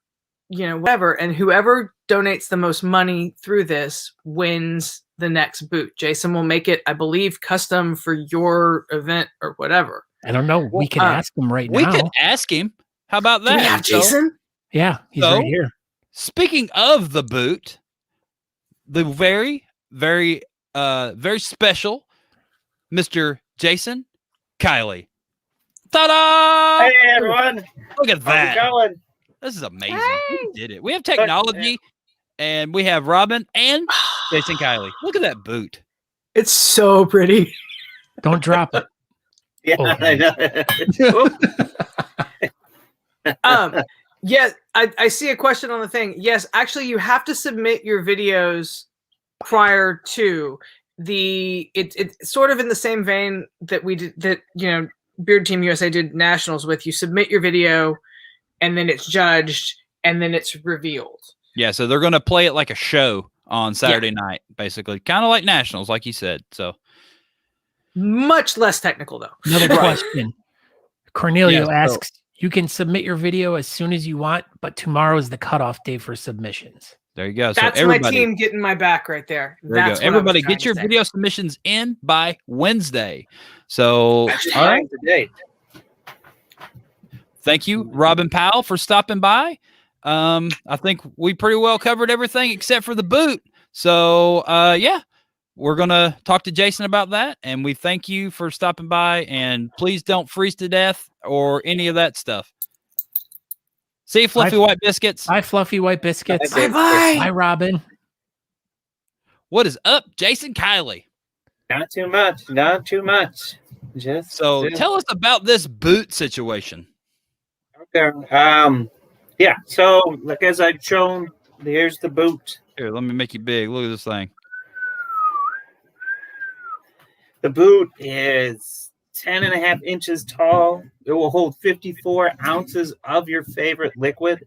[SPEAKER 3] whatever. And whoever donates the most money through this wins the next boot. Jason will make it, I believe, custom for your event or whatever.
[SPEAKER 2] I don't know. We can ask him right now.
[SPEAKER 1] We could ask him. How about that?
[SPEAKER 3] Do we have Jason?
[SPEAKER 2] Yeah, he's right here.
[SPEAKER 1] Speaking of the boot, the very, very, very special Mr. Jason Kiley. Ta-da!
[SPEAKER 5] Hey everyone!
[SPEAKER 1] Look at
[SPEAKER 5] How's it
[SPEAKER 1] that.
[SPEAKER 5] going?
[SPEAKER 1] This is amazing. We did it. We have technology, and we have Robyn and Jason Kiley. Look at that boot.
[SPEAKER 3] It's so pretty.
[SPEAKER 2] Don't drop it.
[SPEAKER 5] Yeah,
[SPEAKER 2] Oh,
[SPEAKER 5] I know.
[SPEAKER 3] Yeah, I see a question on the thing. Yes, actually, you have to submit your videos prior to it's sort of in the same vein that we did that Beard Team USA did nationals with. You submit your video, and then it's judged, and then it's revealed.
[SPEAKER 1] Yeah, so they're going to play it like a show on Saturday night, basically, kind of like nationals, like you said. So
[SPEAKER 3] much less technical, though.
[SPEAKER 2] Another question. Cornelio
[SPEAKER 1] Yes,
[SPEAKER 2] asks, you can submit your video as soon as you want, but tomorrow is the cutoff day for submissions.
[SPEAKER 1] there you go.
[SPEAKER 3] That's
[SPEAKER 1] so everybody,
[SPEAKER 3] my team getting my back right there.
[SPEAKER 1] There you
[SPEAKER 3] That's
[SPEAKER 1] go.
[SPEAKER 3] what I was
[SPEAKER 1] Everybody,
[SPEAKER 3] trying
[SPEAKER 1] get your
[SPEAKER 3] to say.
[SPEAKER 1] video submissions in by Wednesday. So, all right.
[SPEAKER 5] Today.
[SPEAKER 1] Thank you, Robyn Powell, for stopping by. I think we pretty well covered everything except for the boot. So, yeah, we're going to talk to Jason about that. And we thank you for stopping by. And please don't freeze to death or any of that stuff. See you, Fluffy White Biscuits.
[SPEAKER 2] Bye, Fluffy White Biscuits.
[SPEAKER 3] Bye-bye.
[SPEAKER 2] Bye, Robyn.
[SPEAKER 1] What is up, Jason Kiley?
[SPEAKER 5] Not too much. Not too much.
[SPEAKER 1] So tell us about this boot situation.
[SPEAKER 5] Okay. Yeah. So, like as I've shown, here's the boot.
[SPEAKER 1] Here, let me make you big. Look at this thing.
[SPEAKER 5] The boot is 10.5 inches tall. It will hold 54 ounces of your favorite liquid.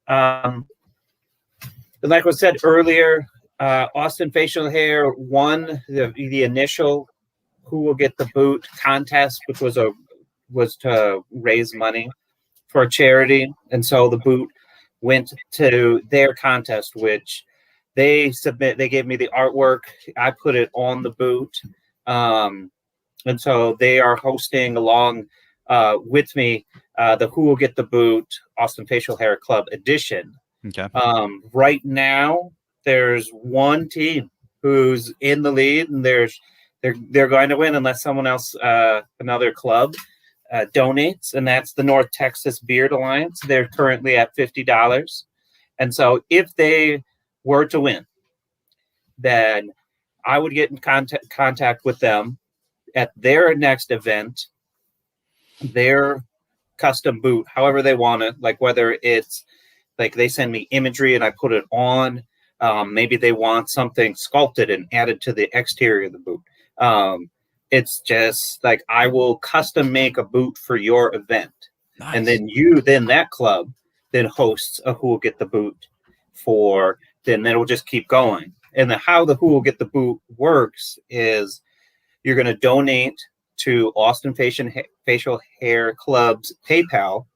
[SPEAKER 5] And like was said earlier, Austin Facial Hair won the initial "Who Will Get the Boot" contest, which was to raise money for a charity, and so the boot went to their contest, which they gave me the artwork. I put it on the boot. And so they are hosting along with me the "Who Will Get the Boot" Austin Facial Hair Club edition.
[SPEAKER 1] Okay.
[SPEAKER 5] Right now, there's one team who's in the lead, and they're going to win unless someone else, another club, donates, and that's the North Texas Beard Alliance. They're currently at $50, and so if they were to win, then I would get in contact with them at their next event, their custom boot, however they want it, like whether it's like they send me imagery and I put it on, maybe they want something sculpted and added to the exterior of the boot. It's just like I will custom make a boot for your event.
[SPEAKER 1] Nice.
[SPEAKER 5] And then that club then hosts a "Who Will Get the Boot" then it'll just keep going. And how the "Who Will Get the Boot" works is you're going to donate to Austin Facial Hair Club's PayPal.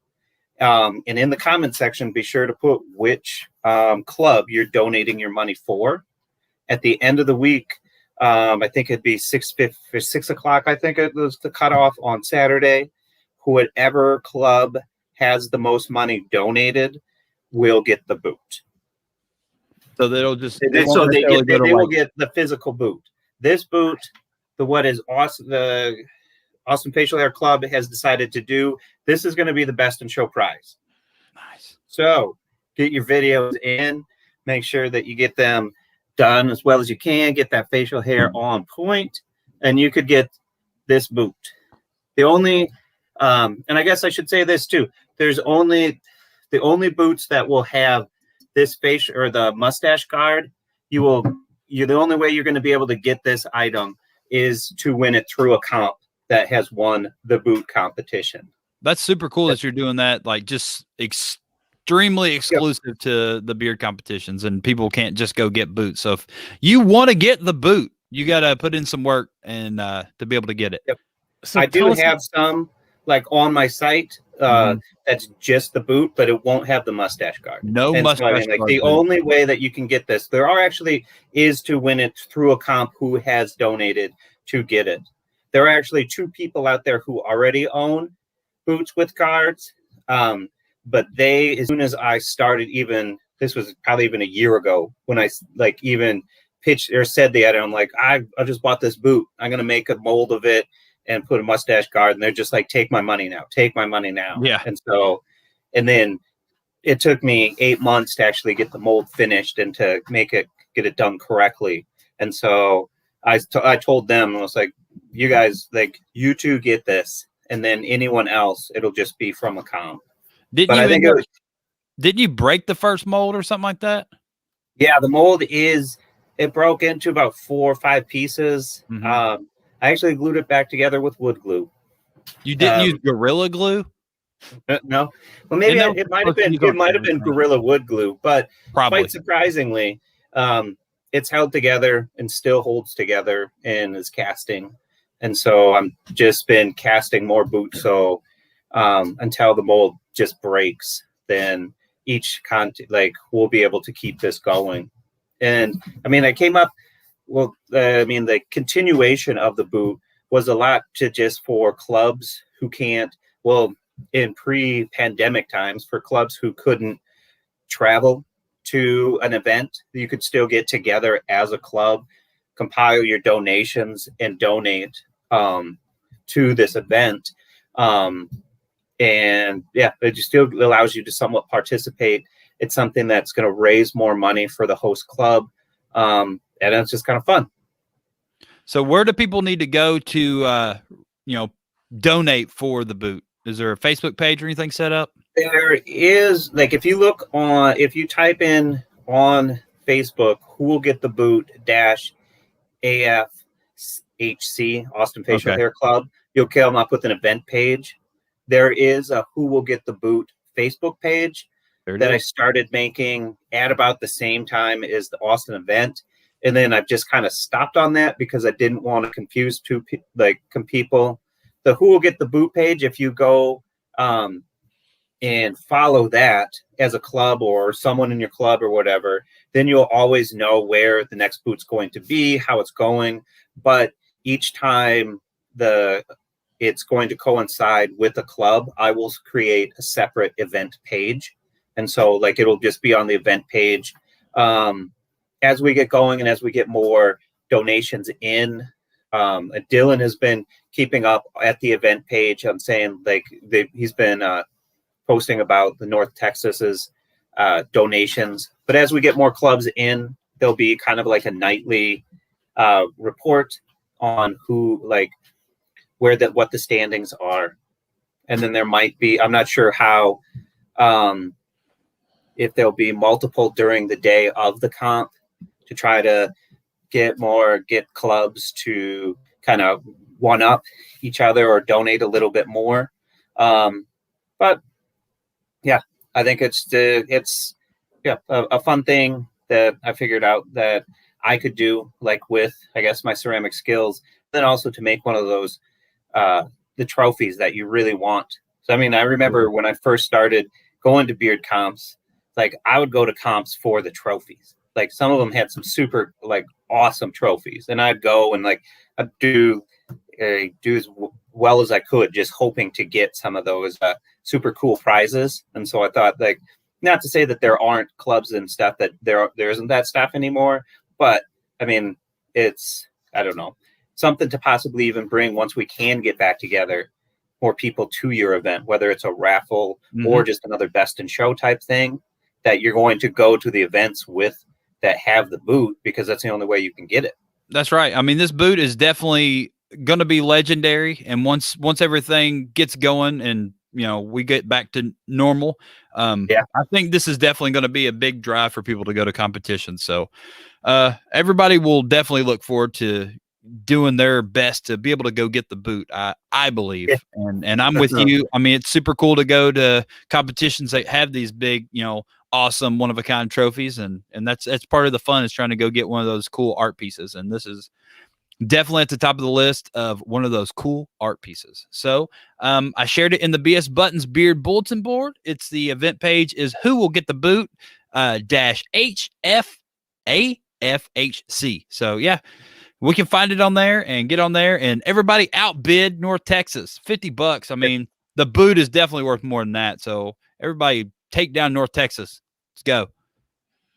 [SPEAKER 5] And in the comment section, be sure to put which club you're donating your money for. At the end of the week, I think it'd be 6 o'clock. I think it was the cutoff on Saturday. Whoever club has the most money donated will get the boot.
[SPEAKER 1] So they'll just
[SPEAKER 5] They will get the physical boot. This boot, the Austin Facial Hair Club has decided to do. This is going to be the best in show prize.
[SPEAKER 1] Nice.
[SPEAKER 5] So get your videos in. Make sure that you get them done as well as you can. Get that facial hair on point, and you could get this boot. The only, and I guess I should say this too. There's only the only boots that will have this face or the mustache guard. You're the only way you're going to be able to get this item is to win it through a comp that has won the boot competition.
[SPEAKER 1] That's super cool that you're doing that. Like just extremely exclusive to the beard competitions, and people can't just go get boots. So if you want to get the boot, you got to put in some work and to be able to get it.
[SPEAKER 5] Yep. So I do have some like on my site that's just the boot, but it won't have the mustache guard.
[SPEAKER 1] No
[SPEAKER 5] And
[SPEAKER 1] mustache
[SPEAKER 5] so, I mean, like
[SPEAKER 1] guard
[SPEAKER 5] the
[SPEAKER 1] boot.
[SPEAKER 5] only way that you can get this, there are actually is to win it through a comp who has donated to get it. There are actually 2 people out there who already own boots with guards. But they, as soon as I started, even this was probably even a year ago when I like even pitched or said they had it, I'm like, I just bought this boot. I'm gonna make a mold of it and put a mustache guard, and they're just like, take my money now, take my money now.
[SPEAKER 1] Yeah.
[SPEAKER 5] And so, and then it took me 8 months to actually get the mold finished and to get it done correctly. And so I told them, I was like, you guys, like, you 2 get this, and then anyone else, it'll just be from a comp.
[SPEAKER 1] Didn't you break the first mold or something like that?
[SPEAKER 5] Yeah, the mold it broke into about 4 or 5 pieces.
[SPEAKER 1] Mhm.
[SPEAKER 5] I actually glued it back together with wood glue.
[SPEAKER 1] You didn't use Gorilla Glue?
[SPEAKER 5] No. Well, maybe
[SPEAKER 1] And
[SPEAKER 5] it might have been Gorilla Wood glue, but
[SPEAKER 1] Probably.
[SPEAKER 5] quite surprisingly, it's held together and still holds together and is casting. And so I'm just been casting more boots. So until the mold just breaks, then each we'll be able to keep this going. And I mean, I came up, the continuation of the boot was a lot to just for clubs who can't, in pre-pandemic times, for clubs who couldn't travel to an event, you could still get together as a club, compile your donations, and donate to this event. And yeah, it just still allows you to somewhat participate. It's something that's going to raise more money for the host club. And it's just kind of fun.
[SPEAKER 1] So where do people need to go to, donate for the boot? Is there a Facebook page or anything set up?
[SPEAKER 5] There is, if you type in on Facebook, who will get the boot -AFHC, Austin Facial Hair Club, you'll come up with an event page. There is a who will get the boot Facebook page that I started making at about the same time as the Austin event. And then I've just kind of stopped on that because I didn't want to confuse people. The who will get the boot page, if you go and follow that as a club or someone in your club or whatever, then you'll always know where the next boot's going to be, how it's going. But each time it's going to coincide with a club, I will create a separate event page. And so it'll just be on the event page. As we get going and as we get more donations in, Dylan has been keeping up at the event page. I'm saying he's been posting about the North Texas's donations. But as we get more clubs in, there'll be kind of like a nightly report on what the standings are. And then there might be, I'm not sure how, if there'll be multiple during the day of the comp to try to get clubs to kind of one up each other or donate a little bit more. But yeah, I think it's a fun thing that I figured out that I could do with, I guess, my ceramic skills, then also to make one of those, the trophies that you really want. So, I mean, I remember when I first started going to beard comps, I would go to comps for the trophies. Some of them had some super awesome trophies, and I'd go and I'd do as well as I could, just hoping to get some of those super cool prizes. And so I thought, not to say that there aren't clubs and stuff that there isn't that stuff anymore, but I mean, it's, I don't know, something to possibly even bring once we can get back together, more people to your event, whether it's a raffle or just another best in show type thing, that you're going to go to the events with that have the boot, because that's the only way you can get it. That's
[SPEAKER 1] right. I mean, this boot is definitely going to be legendary. And once everything gets going and, we get back to normal, I think this is definitely going to be a big drive for people to go to competitions. So everybody will definitely look forward to doing their best to be able to go get the boot, I believe. And I'm with you. I mean, it's super cool to go to competitions that have these big, awesome one of a kind trophies, and that's part of the fun, is trying to go get one of those cool art pieces. And this is definitely at the top of the list of one of those cool art pieces. So I shared it in the BS Buttons Beard Bulletin board. It's the event page is who will get the boot dash HFAFHC. So yeah, we can find it on there and get on there, and everybody outbid North Texas $50. I mean, the boot is definitely worth more than that. So everybody take down North Texas. Let's go.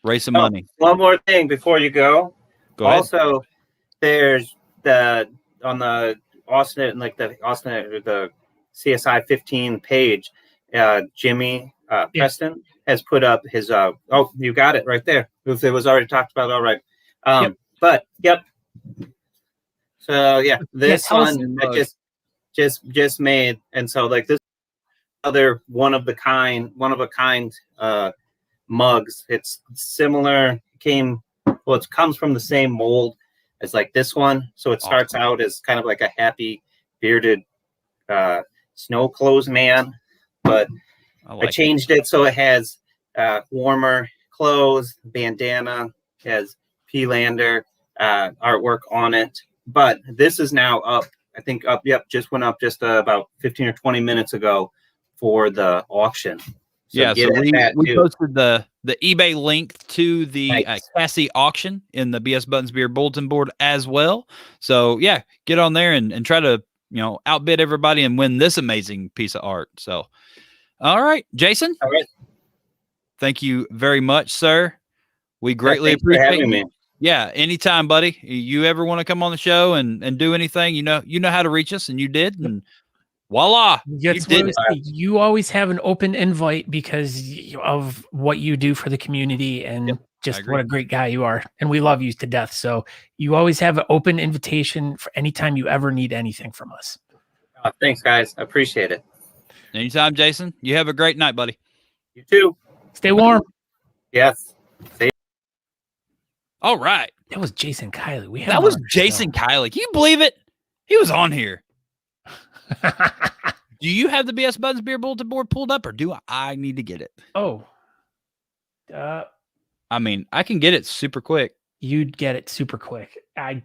[SPEAKER 1] Raise some money.
[SPEAKER 5] One more thing before you go.
[SPEAKER 1] Go ahead.
[SPEAKER 5] Also, there's on the Austin, like the Austin, the CSI 15 page, Jimmy Preston has put up his, you got it right there. It was already talked about. All right. But so yeah, this one I just made. And so like this other one of a kind mugs. It's similar. It comes from the same mold as like this one. So it starts out as kind of like a happy bearded snow clothes man, but I changed it so it has warmer clothes, bandana, has P-Lander artwork on it. But this is now up, I think just went up just about 15 or 20 minutes ago for the auction. So
[SPEAKER 1] so we posted the eBay link to the CASI auction in the BS Buttons Beard Bulletin board as well. So yeah, get on there and try to outbid everybody and win this amazing piece of art. So, all right, Jason.
[SPEAKER 5] All right.
[SPEAKER 1] Thank you very much, sir. We greatly appreciate
[SPEAKER 5] having me.
[SPEAKER 1] Yeah, anytime, buddy. You ever want to come on the show and do anything, you know how to reach us, and you did, and voila.
[SPEAKER 2] You always have an open invite because of what you do for the community and just what a great guy you are. And we love you to death. So you always have an open invitation for anytime you ever need anything from us.
[SPEAKER 5] Thanks, guys. I appreciate it.
[SPEAKER 1] Anytime, Jason. You have a great night, buddy.
[SPEAKER 5] You too.
[SPEAKER 2] Stay warm.
[SPEAKER 5] Yes.
[SPEAKER 1] All right.
[SPEAKER 2] That was Jason Kiley.
[SPEAKER 1] That was Jason Kiley. Can you believe it? He was on here. Do you have the BS Buttons Beard Bulletin board pulled up, or do I need to get it? I mean, I can get it super quick.
[SPEAKER 2] You'd get it super quick.
[SPEAKER 1] I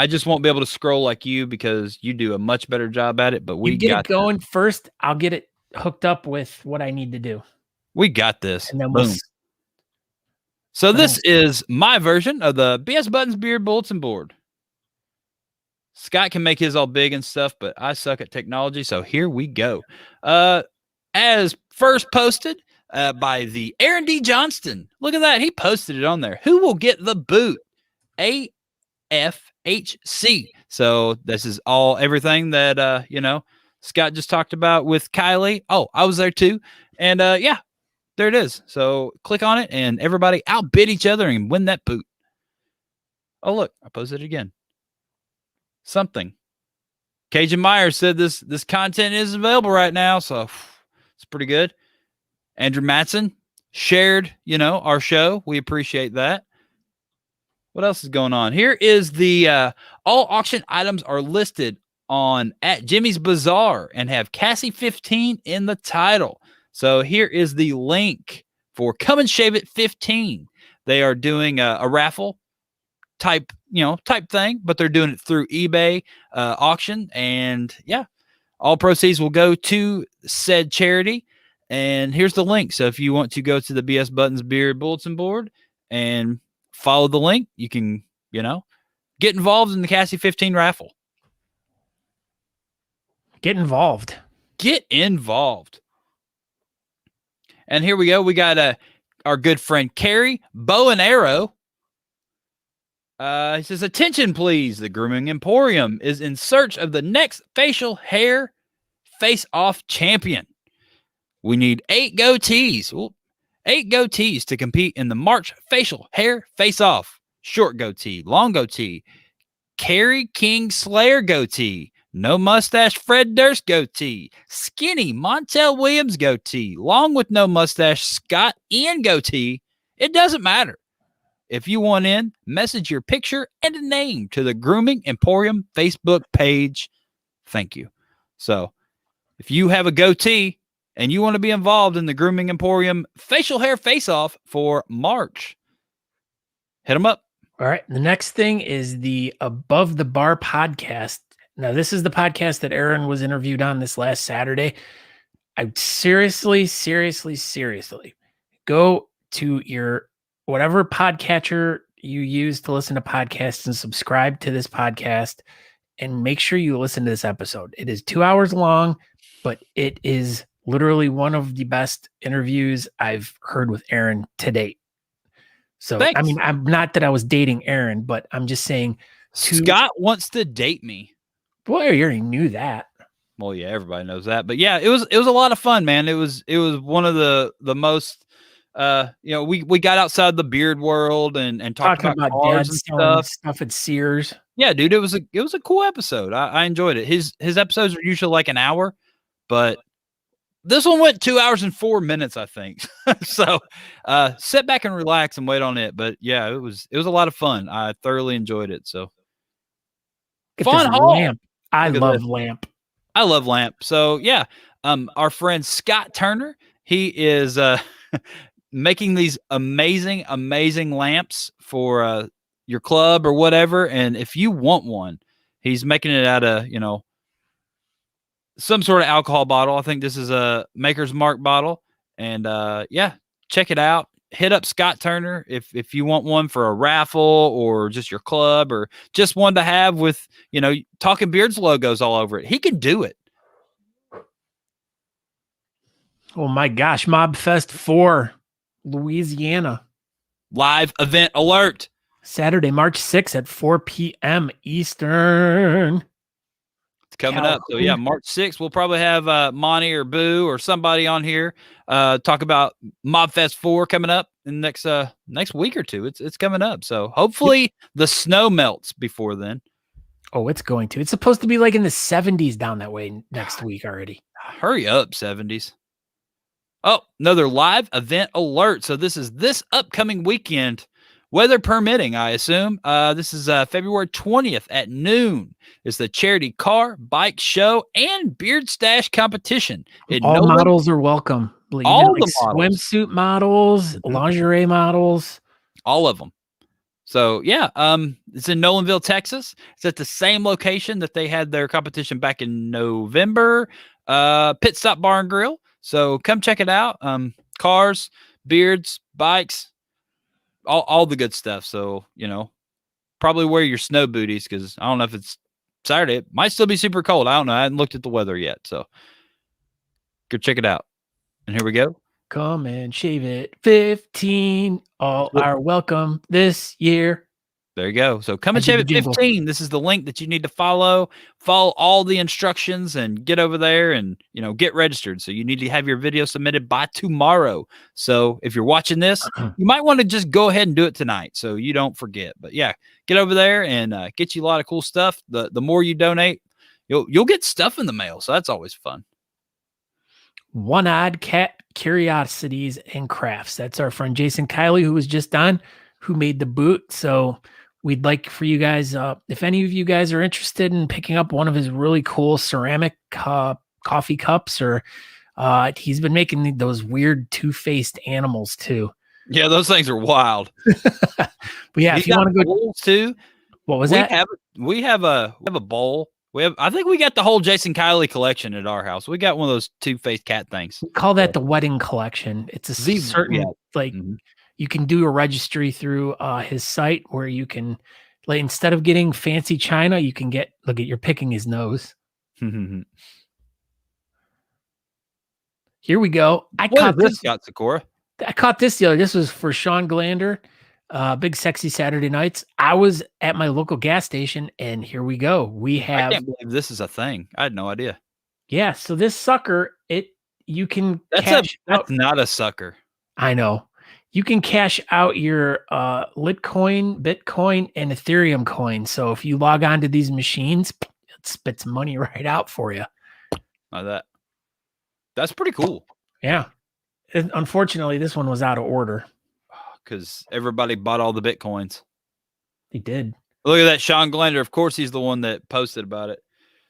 [SPEAKER 1] just won't be able to scroll like you because you do a much better job at it. But we
[SPEAKER 2] get it going first. I'll get it hooked up with what I need to do.
[SPEAKER 1] We got this.
[SPEAKER 2] And then
[SPEAKER 1] boom. So this is my version of the BS Buttons Beard Bulletin board. Scott can make his all big and stuff, but I suck at technology. So here we go. As first posted by the Aaron D. Johnston. Look at that. He posted it on there. Who will get the boot? AFHC. So this is everything that, Scott just talked about with Kiley. Oh, I was there too. And there it is. So click on it and everybody outbid each other and win that boot. Oh, look, I posted it again. Something. Cajun Myers said this content is available right now, so it's pretty good. Andrew Matson shared, our show. We appreciate that. What else is going on? Here is the all auction items are listed on at Jimmy's Bazaar and have CASI 15 in the title. So here is the link for Come and Shave It 15. They are doing a raffle type thing, but they're doing it through eBay auction. And all proceeds will go to said charity. And here's the link. So if you want to go to the BS Buttons Beard Bulletin board and follow the link, you can, get involved in the CASI 15 raffle.
[SPEAKER 2] Get involved. And here we go. We got our good friend Carrie, Bow and Arrow. He says, attention, please. The Grooming Emporium is in search of the next facial hair face-off champion. We need 8 goatees. Ooh, 8 goatees to compete in the March facial hair face-off. Short goatee, long goatee, Carrie King Slayer goatee, no mustache Fred Durst goatee, skinny Montel Williams goatee, long with no mustache Scott Ian goatee. It doesn't matter. If you want in, message your picture and a name to the Grooming Emporium Facebook page. Thank you. So if you have a goatee and you want to be involved in the Grooming Emporium facial hair face-off for March, hit them up. All right. The next thing is the Above the Bar podcast. Now, this is the podcast that Aaron was interviewed on this last Saturday. I seriously go to your whatever podcatcher you use to listen to podcasts and subscribe to this podcast and make sure you listen to this episode. It is 2 hours long, but it is literally one of the best interviews I've heard with Aaron to date. So,
[SPEAKER 1] Thanks.
[SPEAKER 2] I mean, I'm not that I was dating Aaron, but I'm just saying
[SPEAKER 1] Scott wants to date me.
[SPEAKER 2] Boy, you already knew that.
[SPEAKER 1] Well, yeah, everybody knows that. But yeah, it was a lot of fun, man. It was one of the most we got outside the beard world and talked about cars and
[SPEAKER 2] stuff at Sears.
[SPEAKER 1] Yeah, dude, it was a cool episode. I enjoyed it. His episodes are usually like an hour, but this one went 2 hours and 4 minutes, I think. So sit back and relax and wait on it. But yeah, it was a lot of fun. I thoroughly enjoyed it. So
[SPEAKER 2] fun lamp. I love lamp.
[SPEAKER 1] I love lamp. So yeah, our friend Scott Turner, he is making these amazing lamps for your club or whatever. And if you want one, he's making it out of some sort of alcohol bottle. I think this is a Maker's Mark bottle. And yeah, check it out. Hit up Scott Turner if you want one for a raffle or just your club or just one to have with, Talking Beards logos all over it. He can do it.
[SPEAKER 2] Oh my gosh. Mob Fest 4, Louisiana.
[SPEAKER 1] Live event alert.
[SPEAKER 2] Saturday, March 6th at 4 p.m. Eastern.
[SPEAKER 1] Coming up. So yeah, March 6th, we'll probably have Monty or Boo or somebody on here talk about Mob Fest 4 coming up in the next week or two. It's coming up. So hopefully the snow melts before then.
[SPEAKER 2] Oh, it's going to. It's supposed to be like in the 70s down that way next week already.
[SPEAKER 1] Hurry up, 70s. Oh, another live event alert. So this is this upcoming weekend. Weather permitting, I assume. This is February 20th at noon. It's the charity car, bike show, and beard stash competition.
[SPEAKER 2] All models are welcome.
[SPEAKER 1] All the models.
[SPEAKER 2] Swimsuit models, lingerie models.
[SPEAKER 1] All of them. So, yeah, it's in Nolanville, Texas. It's at the same location that they had their competition back in November. Pit Stop Bar and Grill. So come check it out. Cars, beards, bikes. All the good stuff. So, probably wear your snow booties because I don't know if it's Saturday. It might still be super cold. I don't know. I haven't looked at the weather yet. So, go check it out. And here we go.
[SPEAKER 2] Come and shave it. 15. All are welcome this year.
[SPEAKER 1] There you go. So come and shave it 15. This is the link that you need to follow. Follow all the instructions and get over there and, get registered. So you need to have your video submitted by tomorrow. So if you're watching this, you might want to just go ahead and do it tonight so you don't forget. But yeah, get over there and get you a lot of cool stuff. The more you donate, you'll get stuff in the mail. So that's always fun.
[SPEAKER 2] One-Eyed Cat Curiosities and Crafts. That's our friend Jason Kiley, who was just on, who made the boot. So we'd like for you guys, if any of you guys are interested in picking up one of his really cool ceramic coffee cups, or he's been making those weird two-faced animals too.
[SPEAKER 1] Yeah, those things are wild.
[SPEAKER 2] But yeah, if you want to go
[SPEAKER 1] bowls too.
[SPEAKER 2] What was that?
[SPEAKER 1] We have a bowl. I think we got the whole Jason Kiley collection at our house. We got one of those two-faced cat things.
[SPEAKER 2] We call that the wedding collection. It's a certain you can do a registry through his site where you can, like, instead of getting fancy china, you can get, look at, you're picking his nose. Here we go. I caught this
[SPEAKER 1] Sykora.
[SPEAKER 2] I caught this the other. This was for Sean Glander. Big Sexy Saturday Nights. I was at my local gas station, and here we go. We have.
[SPEAKER 1] I can't believe this is a thing. I had no idea.
[SPEAKER 2] Yeah. So this sucker, you can.
[SPEAKER 1] That's not a sucker.
[SPEAKER 2] I know. You can cash out your Litecoin, Bitcoin, and Ethereum coin. So if you log on to these machines, it spits money right out for you.
[SPEAKER 1] Like that. That's pretty cool.
[SPEAKER 2] Yeah. Unfortunately, this one was out of order.
[SPEAKER 1] Because everybody bought all the Bitcoins.
[SPEAKER 2] They did.
[SPEAKER 1] Look at that, Sean Glander. Of course, he's the one that posted about it.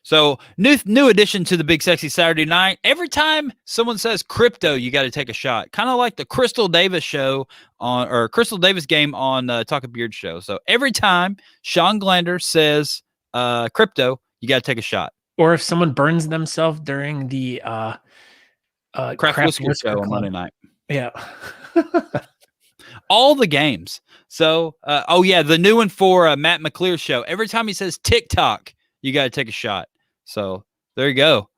[SPEAKER 1] So new addition to the Big Sexy Saturday Night. Every time someone says crypto, you got to take a shot. Kind of like the Crystal Davis show or Crystal Davis game on Talking Beard show. So every time Sean Glander says crypto, you got to take a shot.
[SPEAKER 2] Or if someone burns themselves during the
[SPEAKER 1] Craft Whisker show on Monday night.
[SPEAKER 2] Yeah.
[SPEAKER 1] All the games. So, the new one for Matt McLear show. Every time he says TikTok, you got to take a shot. So there you go.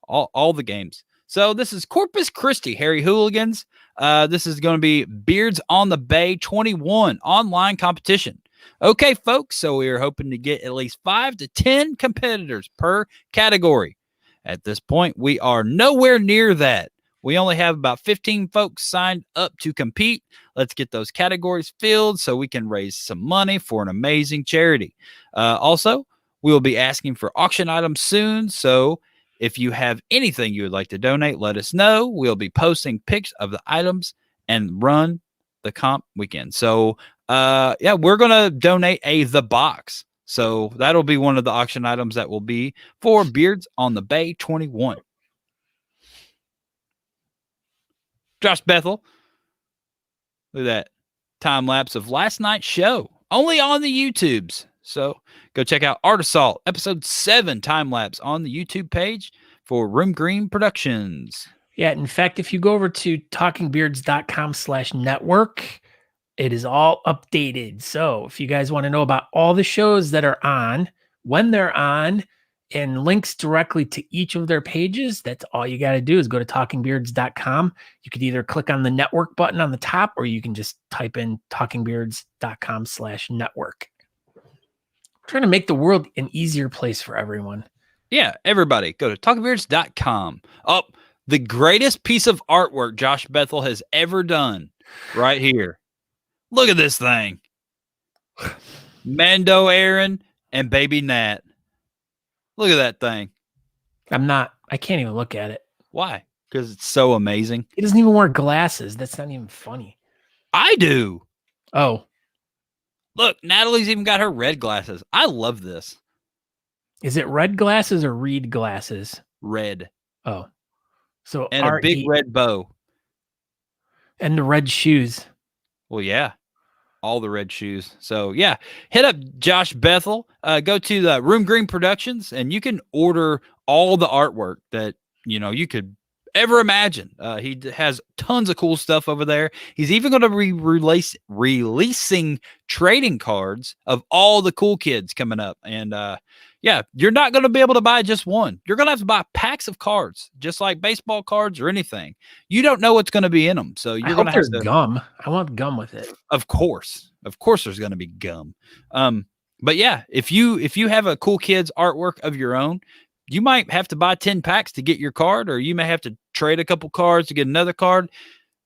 [SPEAKER 1] All the games. So this is Corpus Christi, Harry Hooligans. This is going to be Beards on the Bay 21 online competition. Okay, folks. So we are hoping to get at least 5 to 10 competitors per category. At this point, we are nowhere near that. We only have about 15 folks signed up to compete. Let's get those categories filled so we can raise some money for an amazing charity. Also, we will be asking for auction items soon. So if you have anything you would like to donate, let us know. We'll be posting pics of the items and run the comp weekend. So, we're going to donate the box. So that'll be one of the auction items that will be for Beards on the Bay 21. Josh Bethel. Look at that time lapse of last night's show. Only on the YouTubes. So go check out Art Assault, episode 7 time lapse on the YouTube page for Room Green Productions.
[SPEAKER 2] Yeah. In fact, if you go over to talkingbeards.com/network, it is all updated. So if you guys want to know about all the shows that are on, when they're on, and links directly to each of their pages, that's all you got to do is go to talkingbeards.com. You could either click on the network button on the top, or you can just type in talkingbeards.com/network. Trying to make the world an easier place for everyone.
[SPEAKER 1] Yeah, everybody go to talkingbeards.com. Oh, the greatest piece of artwork Josh Bethel has ever done right here. Look at this thing. Mando Aaron and Baby Nat. Look at that thing.
[SPEAKER 2] I can't even look at it.
[SPEAKER 1] Why? Because it's so amazing.
[SPEAKER 2] He doesn't even wear glasses. That's not even funny.
[SPEAKER 1] I do.
[SPEAKER 2] Oh.
[SPEAKER 1] Look, Natalie's even got her red glasses. I love this.
[SPEAKER 2] Is it red glasses or read glasses?
[SPEAKER 1] Red.
[SPEAKER 2] Oh. So
[SPEAKER 1] and a big red bow.
[SPEAKER 2] And the red shoes.
[SPEAKER 1] Well, yeah. All the red shoes. So, yeah. Hit up Josh Bethel. Go to the Room Green Productions, and you can order all the artwork that, you could ever imagine. He has tons of cool stuff over there. He's even going to be releasing trading cards of all the cool kids coming up. And, you're not going to be able to buy just one. You're going to have to buy packs of cards, just like baseball cards or anything. You don't know what's going to be in them. So you're going to have to
[SPEAKER 2] gum. I want gum with it.
[SPEAKER 1] Of course, there's going to be gum. But yeah, if you have a cool kid's artwork of your own, you might have to buy 10 packs to get your card, or you may have to trade a couple cards to get another card.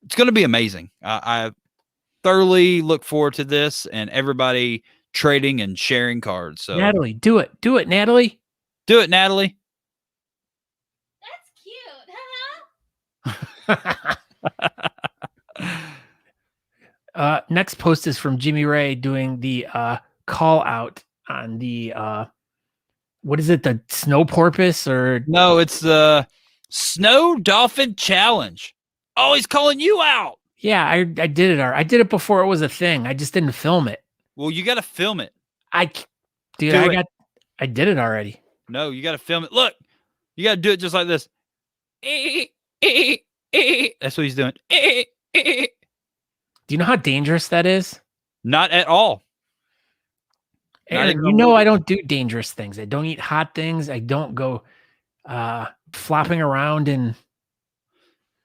[SPEAKER 1] It's going to be amazing. I thoroughly look forward to this and everybody trading and sharing cards. So
[SPEAKER 2] Natalie, do it, Natalie.
[SPEAKER 1] Do it, Natalie.
[SPEAKER 6] That's cute.
[SPEAKER 2] Next post is from Jimmy Ray doing the call out on the what is it, the snow porpoise or
[SPEAKER 1] no, it's the Snow Dolphin Challenge. Oh, he's calling you out.
[SPEAKER 2] Yeah, I did it. I did it before it was a thing. I just didn't film it.
[SPEAKER 1] Well, you got to film it.
[SPEAKER 2] I did it already.
[SPEAKER 1] No, you got to film it. Look, you got to do it just like this. That's what he's doing.
[SPEAKER 2] Do you know how dangerous that is?
[SPEAKER 1] Not at all.
[SPEAKER 2] Aaron, I don't do dangerous things. I don't eat hot things. I don't go flopping around. And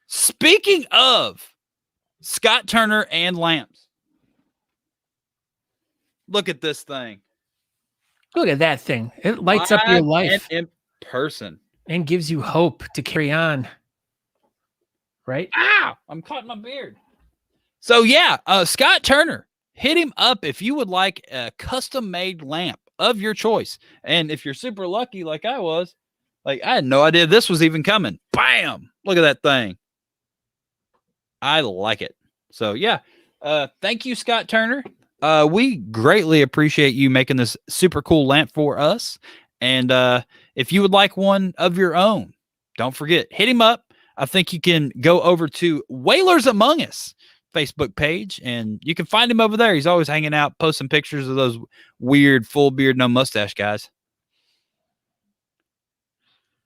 [SPEAKER 1] speaking of Scott Turner and lamps, look at this thing.
[SPEAKER 2] Look at that thing. It lights up your life
[SPEAKER 1] in person
[SPEAKER 2] and gives you hope to carry on. Right?
[SPEAKER 1] Ow! I'm caught in my beard. So yeah, Scott Turner, hit him up if you would like a custom-made lamp of your choice. And if you're super lucky like I was, I had no idea this was even coming. Bam! Look at that thing. I like it. So yeah, thank you, Scott Turner. We greatly appreciate you making this super cool lamp for us. And if you would like one of your own, don't forget, hit him up. I think you can go over to Whalers Among Us Facebook page, and you can find him over there. He's always hanging out, posting pictures of those weird full beard, no mustache guys.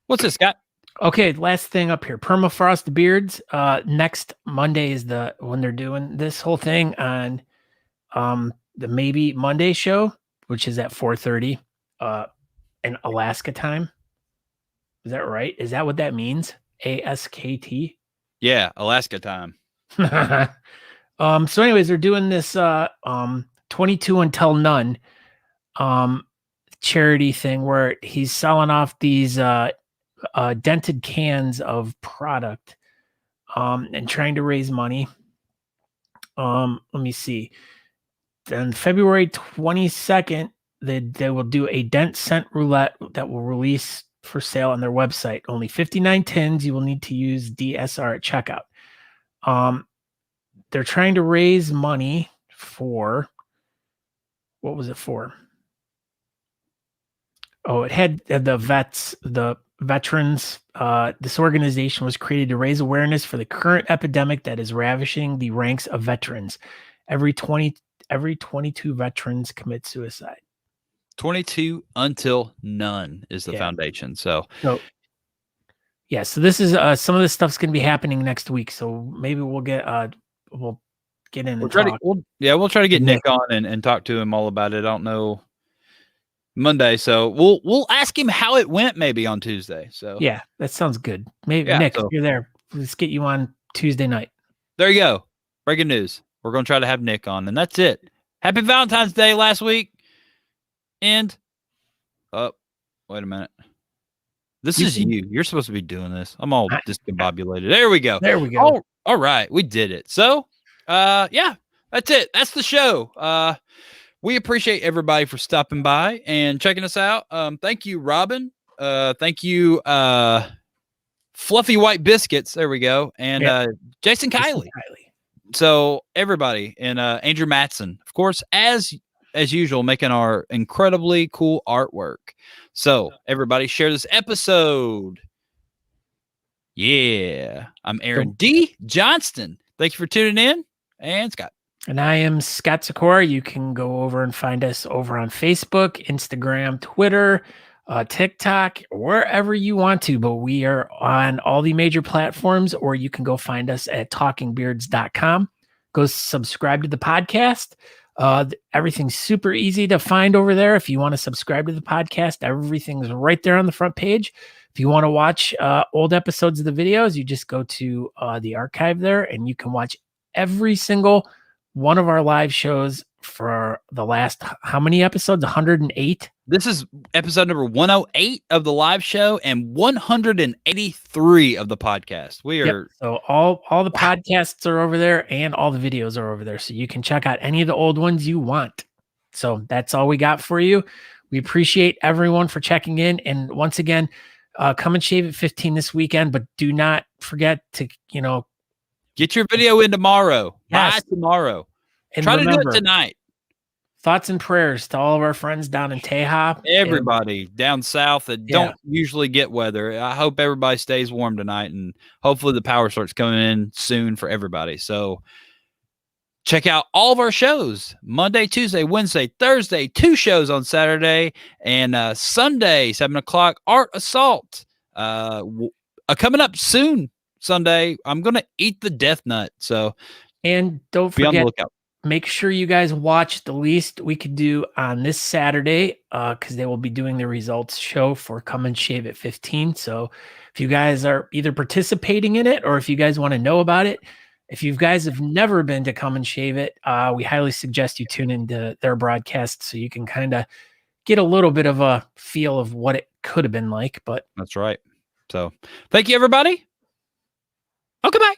[SPEAKER 1] What's this, Scott?
[SPEAKER 2] Okay, last thing up here. Permafrost Beards. Next Monday is when they're doing this whole thing on the Maybe Monday show, which is at 4:30 in Alaska time. Is that right? Is that what that means? ASKT?
[SPEAKER 1] Yeah, Alaska time.
[SPEAKER 2] So anyways, they're doing this 22 Until None charity thing where he's selling off these dented cans of product and trying to raise money. Let me see. Then February 22nd, they will do a dent scent roulette that will release for sale on their website. Only 59 tins. You will need to use DSR at checkout. They're trying to raise money for, what was it for? Oh, it had the veterans. This organization was created to raise awareness for the current epidemic that is ravishing the ranks of veterans. Every 22 veterans commit suicide.
[SPEAKER 1] 22 Until None is the foundation. So
[SPEAKER 2] yeah, so this is some of this stuff's going to be happening next week. So maybe we'll get in and talk.
[SPEAKER 1] We'll try to get Nick on and talk to him all about it. I don't know Monday, so we'll ask him how it went maybe on Tuesday. So
[SPEAKER 2] yeah, that sounds good. Maybe Nick, if you're there, let's get you on Tuesday night.
[SPEAKER 1] There you go. Breaking news. We're going to try to have Nick on, and that's it. Happy Valentine's Day last week. And wait a minute. This is you. You're supposed to be doing this. I'm all discombobulated. There we go.
[SPEAKER 2] There we go.
[SPEAKER 1] All right. We did it. So, yeah, that's it. That's the show. We appreciate everybody for stopping by and checking us out. Thank you, Robyn. Thank you, Fluffy White Biscuits. There we go. And Jason Kiley. So everybody, and Andrew Matson, of course, as usual, making our incredibly cool artwork. So everybody share this episode. Yeah. I'm Aaron D. Johnston. Thank you for tuning in. And Scott.
[SPEAKER 2] And I am Scott Sykora. You can go over and find us over on Facebook, Instagram, Twitter, TikTok, wherever you want to, but we are on all the major platforms, or you can go find us at talkingbeards.com. Go subscribe to the podcast. Everything's super easy to find over there. If you want to subscribe to the podcast, everything's right there on the front page. If you want to watch old episodes of the videos, you just go to the archive there, and you can watch every single one of our live shows for the last, how many episodes? 108?
[SPEAKER 1] This is episode number 108 of the live show and 183 of the podcast. We are
[SPEAKER 2] so all the podcasts are over there, and all the videos are over there. So you can check out any of the old ones you want. So that's all we got for you. We appreciate everyone for checking in. And once again, come and shave at 15 this weekend, but do not forget to,
[SPEAKER 1] get your video in tomorrow.
[SPEAKER 2] Yes.
[SPEAKER 1] By tomorrow.
[SPEAKER 2] And
[SPEAKER 1] try
[SPEAKER 2] remember,
[SPEAKER 1] to do it tonight.
[SPEAKER 2] Thoughts and prayers to all of our friends down in Teja.
[SPEAKER 1] Everybody down south that don't usually get weather. I hope everybody stays warm tonight, and hopefully the power starts coming in soon for everybody. So check out all of our shows Monday, Tuesday, Wednesday, Thursday, 2 shows on Saturday, and Sunday, 7:00, Art Assault. Coming up soon, Sunday, I'm going to eat the death nut. So,
[SPEAKER 2] and don't
[SPEAKER 1] be on the
[SPEAKER 2] forget,
[SPEAKER 1] lookout.
[SPEAKER 2] Make sure you guys watch The Least We Could Do on this Saturday, because they will be doing the results show for Come and Shave at 15. So if you guys are either participating in it, or if you guys want to know about it, if you guys have never been to Come and Shave It, we highly suggest you tune into their broadcast so you can kind of get a little bit of a feel of what it could have been like. But
[SPEAKER 1] that's right. So thank you, everybody. Oh, goodbye.